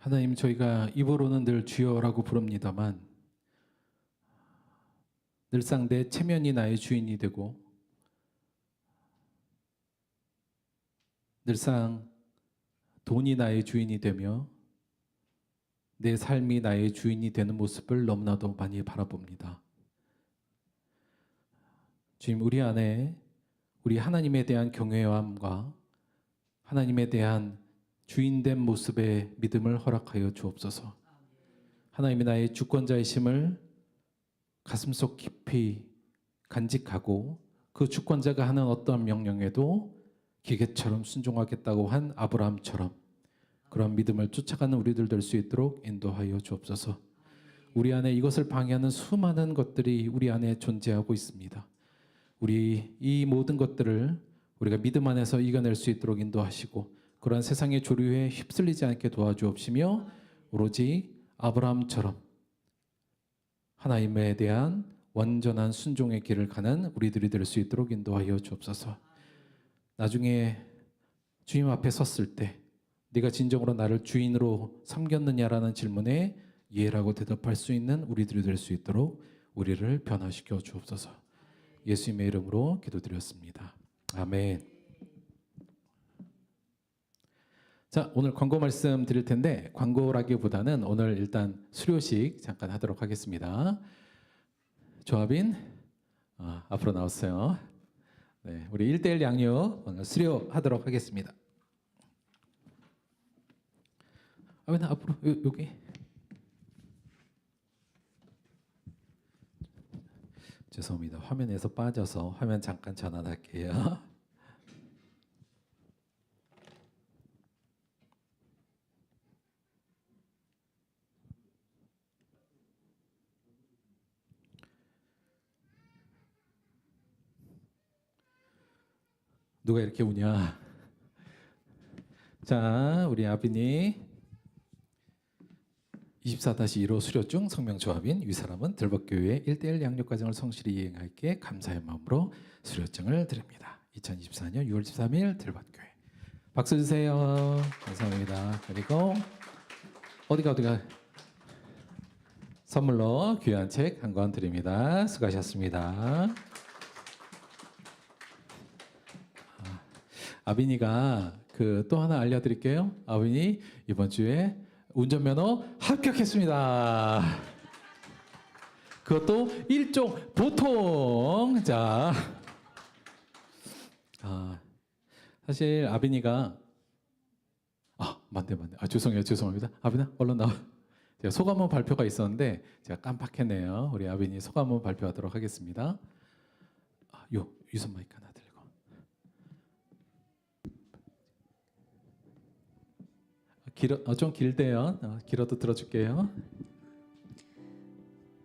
하나님, 저희가 입으로는 늘 주여라고 부릅니다만 늘상 내 체면이 나의 주인이 되고 늘상 돈이 나의 주인이 되며 내 삶이 나의 주인이 되는 모습을 너무나도 많이 바라봅니다. 주님, 우리 안에 우리 하나님에 대한 경외함과 하나님에 대한 주인된 모습의 믿음을 허락하여 주옵소서. 하나님이 나의 주권자이심을 가슴속 깊이 간직하고 그 주권자가 하는 어떠한 명령에도 기계처럼 순종하겠다고 한 아브라함처럼 그런 믿음을 쫓아가는 우리들 될 수 있도록 인도하여 주옵소서. 우리 안에 이것을 방해하는 수많은 것들이 우리 안에 존재하고 있습니다. 우리 이 모든 것들을 우리가 믿음 안에서 이겨낼 수 있도록 인도하시고 그러한 세상의 조류에 휩쓸리지 않게 도와주옵시며 오로지 아브라함처럼 하나님에 대한 완전한 순종의 길을 가는 우리들이 될 수 있도록 인도하여 주옵소서. 나중에 주님 앞에 섰을 때 네가 진정으로 나를 주인으로 섬겼느냐라는 질문에 예라고 대답할 수 있는 우리들이 될 수 있도록 우리를 변화시켜 주옵소서. 예수님의 이름으로 기도드렸습니다. 아멘. 자, 오늘 광고 말씀 드릴 텐데 광고라기보다는 오늘 일단 수료식 잠깐 하도록 하겠습니다. 조합인 앞으로 나왔어요. 네, 우리 1대1 양육 오늘 수료하도록 하겠습니다. 앞으로 여기. 죄송합니다. 화면에서 빠져서 화면 잠깐 전환할게요. 누가 이렇게 우냐? 자, 우리 아비니 24-1호 수료중 성명조합인 위사람은 들벅교회 1대1 양육과정을 성실히 이행할게 감사의 마음으로 수료증을 드립니다. 2024년 6월 13일 들벅교회. 박수 주세요. 감사합니다. 그리고 어디가 선물로 귀한 책 한 권 드립니다. 수고하셨습니다. 아빈이가 또 하나 알려드릴게요. 아빈이 이번 주에 운전면허 합격했습니다. 그것도 일종 보통. 자, 사실 아빈이가 맞네. 죄송합니다. 아빈아 얼른 나와. 제가 소감문 발표가 있었는데 제가 깜빡했네요. 우리 아빈이 소감문 발표하도록 하겠습니다. 유선 마이크 하나 들고. 좀 길대요. 길어도 들어줄게요.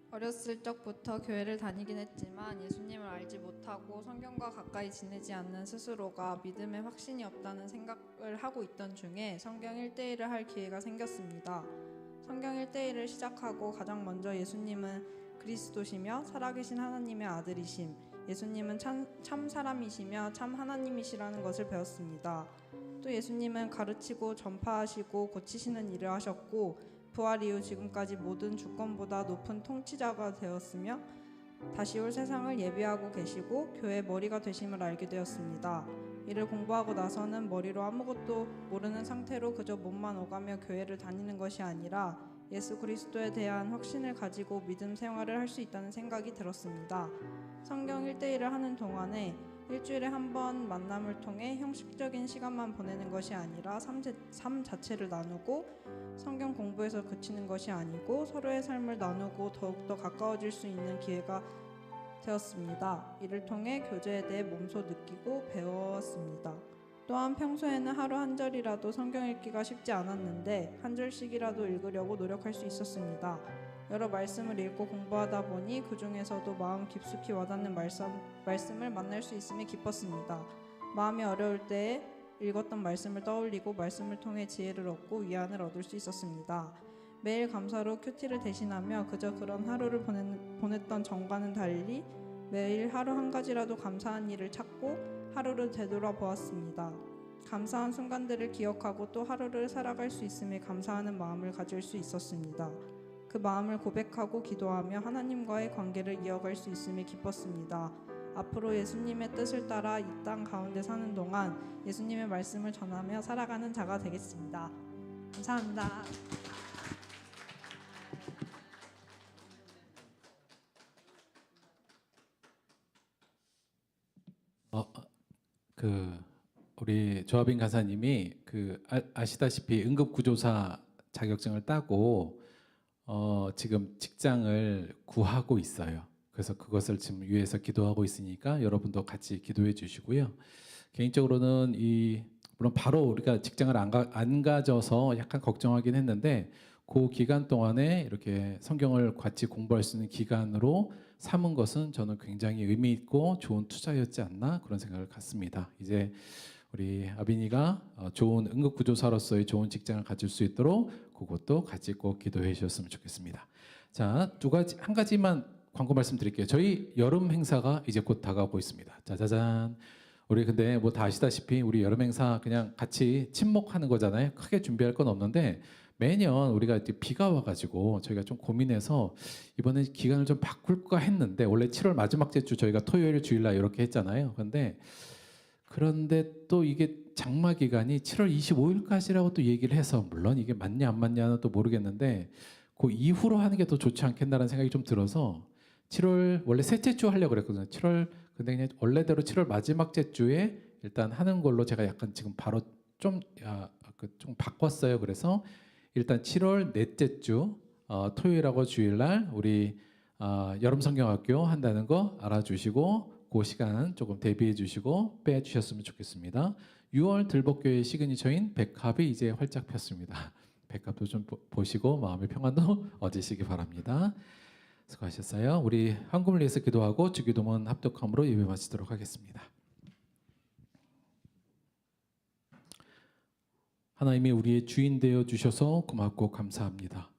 어렸을 적부터 교회를 다니긴 했지만 예수님을 알지 못하고 성경과 가까이 지내지 않는 스스로가 믿음에 확신이 없다는 생각을 하고 있던 중에 성경 1대1을 할 기회가 생겼습니다. 성경 1대1을 시작하고 가장 먼저 예수님은 그리스도시며 살아계신 하나님의 아들이심, 예수님은 참 사람이시며 참 하나님이시라는 것을 배웠습니다. 또 예수님은 가르치고 전파하시고 고치시는 일을 하셨고 부활 이후 지금까지 모든 주권보다 높은 통치자가 되었으며 다시 올 세상을 예비하고 계시고 교회의 머리가 되심을 알게 되었습니다. 이를 공부하고 나서는 머리로 아무것도 모르는 상태로 그저 몸만 오가며 교회를 다니는 것이 아니라 예수 그리스도에 대한 확신을 가지고 믿음 생활을 할 수 있다는 생각이 들었습니다. 성경 1대1을 하는 동안에 일주일에 한 번 만남을 통해 형식적인 시간만 보내는 것이 아니라 삶 자체를 나누고 성경 공부에서 그치는 것이 아니고 서로의 삶을 나누고 더욱더 가까워질 수 있는 기회가 되었습니다. 이를 통해 교제에 대해 몸소 느끼고 배웠습니다. 또한 평소에는 하루 한 절이라도 성경 읽기가 쉽지 않았는데 한 절씩이라도 읽으려고 노력할 수 있었습니다. 여러 말씀을 읽고 공부하다 보니 그 중에서도 마음 깊숙이 와닿는 말씀을 만날 수 있음에 기뻤습니다. 마음이 어려울 때에 읽었던 말씀을 떠올리고 말씀을 통해 지혜를 얻고 위안을 얻을 수 있었습니다. 매일 감사로 큐티를 대신하며 그저 그런 하루를 보냈던 전과는 달리 매일 하루 한 가지라도 감사한 일을 찾고 하루를 되돌아보았습니다. 감사한 순간들을 기억하고 또 하루를 살아갈 수 있음에 감사하는 마음을 가질 수 있었습니다. 그 마음을 고백하고 기도하며 하나님과의 관계를 이어갈 수 있음에 기뻤습니다. 앞으로 예수님의 뜻을 따라 이 땅 가운데 사는 동안 예수님의 말씀을 전하며 살아가는 자가 되겠습니다. 감사합니다. 우리 조아빈 간사님이 아시다시피 응급구조사 자격증을 따고 지금 직장을 구하고 있어요. 그래서 그것을 지금 위해서 기도하고 있으니까 여러분도 같이 기도해 주시고요. 개인적으로는 물론 바로 우리가 직장을 안 가져서 약간 걱정하긴 했는데 그 기간 동안에 이렇게 성경을 같이 공부할 수 있는 기간으로 삼은 것은 저는 굉장히 의미 있고 좋은 투자였지 않나 그런 생각을 갖습니다. 이제 우리 아빈이가 좋은 응급구조사로서의 좋은 직장을 가질 수 있도록 그것도 같이 꼭 기도해 주셨으면 좋겠습니다. 자, 한 가지만 광고 말씀드릴게요. 저희 여름 행사가 이제 곧 다가오고 있습니다. 짜자잔. 우리 근데 뭐 다 아시다시피 우리 여름 행사 그냥 같이 친목하는 거잖아요. 크게 준비할 건 없는데 매년 우리가 이제 비가 와가지고 저희가 좀 고민해서 이번에 기간을 좀 바꿀까 했는데 원래 7월 마지막 주 저희가 토요일 주일날 이렇게 했잖아요. 그런데 또 이게 장마 기간이 7월 25일까지라고 또 얘기를 해서 물론 이게 맞냐 안 맞냐는 또 모르겠는데 그 이후로 하는 게 더 좋지 않겠나라는 생각이 좀 들어서 7월 원래 셋째 주 하려고 그랬거든요. 7월 근데 그냥 원래대로 7월 마지막 주에 일단 하는 걸로 제가 약간 지금 바로 좀 바꿨어요. 그래서 일단 7월 넷째 주 토요일하고 주일날 우리 여름 성경학교 한다는 거 알아주시고 그 시간 조금 대비해 주시고 빼주셨으면 좋겠습니다. 6월 들복교회 시그니처인 백합이 이제 활짝 폈습니다. 백합도 좀 보시고 마음의 평안도 얻으시기 바랍니다. 수고하셨어요. 우리 한금을 위해서 기도하고 주기도문 합독함으로 예배 마치도록 하겠습니다. 하나님이 우리의 주인 되어 주셔서 고맙고 감사합니다.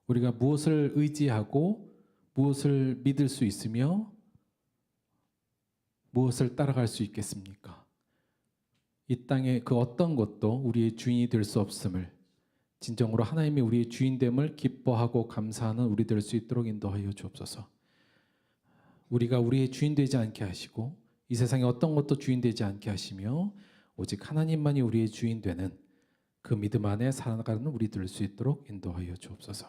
우리가 무엇을 의지하고 무엇을 믿을 수 있으며 무엇을 따라갈 수 있겠습니까? 이 땅의 그 어떤 것도 우리의 주인이 될 수 없음을 진정으로 하나님이 우리의 주인됨을 기뻐하고 감사하는 우리 될 수 있도록 인도하여 주옵소서. 우리가 우리의 주인 되지 않게 하시고 이 세상에 어떤 것도 주인 되지 않게 하시며 오직 하나님만이 우리의 주인 되는 그 믿음 안에 살아가는 우리 될 수 있도록 인도하여 주옵소서.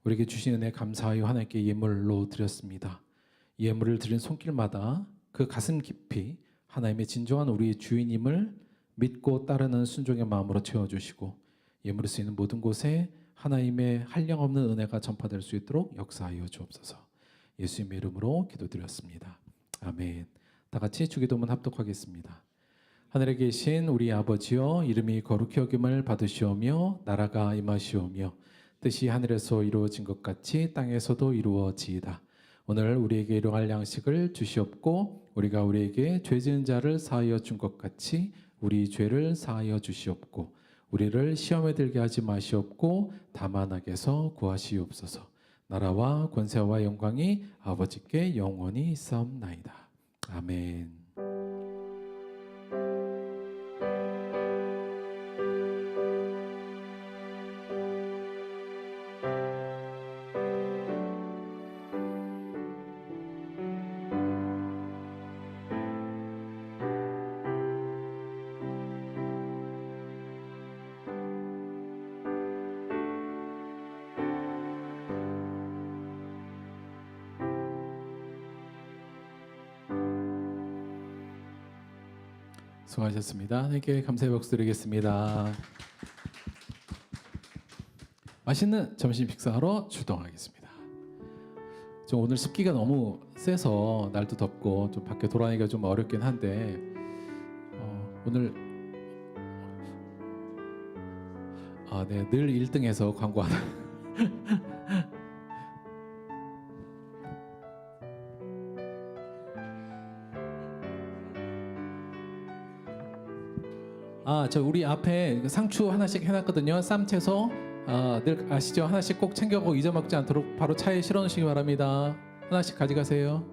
우리에게 주신 은혜 감사하여 하나님께 예물로 드렸습니다. 예물을 드린 손길마다 그 가슴 깊이 하나님의 진정한 우리의 주인임을 믿고 따르는 순종의 마음으로 채워주시고 예물을 쓰이는 모든 곳에 하나님의 한량없는 은혜가 전파될 수 있도록 역사하여 주옵소서. 예수님의 이름으로 기도드렸습니다. 아멘. 다 같이 주기도문 합독하겠습니다. 하늘에 계신 우리 아버지여, 이름이 거룩히 여김을 받으시오며 나라가 임하시오며 뜻이 하늘에서 이루어진 것 같이 땅에서도 이루어지이다. 오늘 우리에게 일용할 양식을 주시옵고 우리가 우리에게 죄 지은 자를 사하여 준 것 같이 우리 죄를 사하여 주시옵고 우리를 시험에 들게 하지 마시옵고 다만 악에서 구하시옵소서. 나라와 권세와 영광이 아버지께 영원히 있사옵나이다. 아멘. 수고하셨습니다. 하나님께 감사의 박수 드리겠습니다. 맛있는 점심 식사하러 출동하겠습니다. 좀 오늘 습기가 너무 세서 날도 덥고 좀 밖에 돌아다니기가 좀 어렵긴 한데 오늘 늘 1등해서 광고 하나 저 우리 앞에 상추 하나씩 해놨거든요. 쌈 채소 늘 아시죠? 하나씩 꼭 챙겨고 잊어먹지 않도록 바로 차에 실어놓으시기 바랍니다. 하나씩 가져가세요.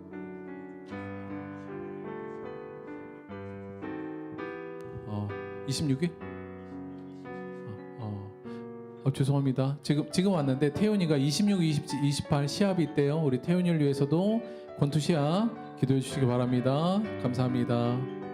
어, 26일? 죄송합니다. 지금 왔는데 태훈이가 26, 28 시합이 있대요. 우리 태훈이를 위해서도 권투 시합 기도해 주시기 바랍니다. 감사합니다.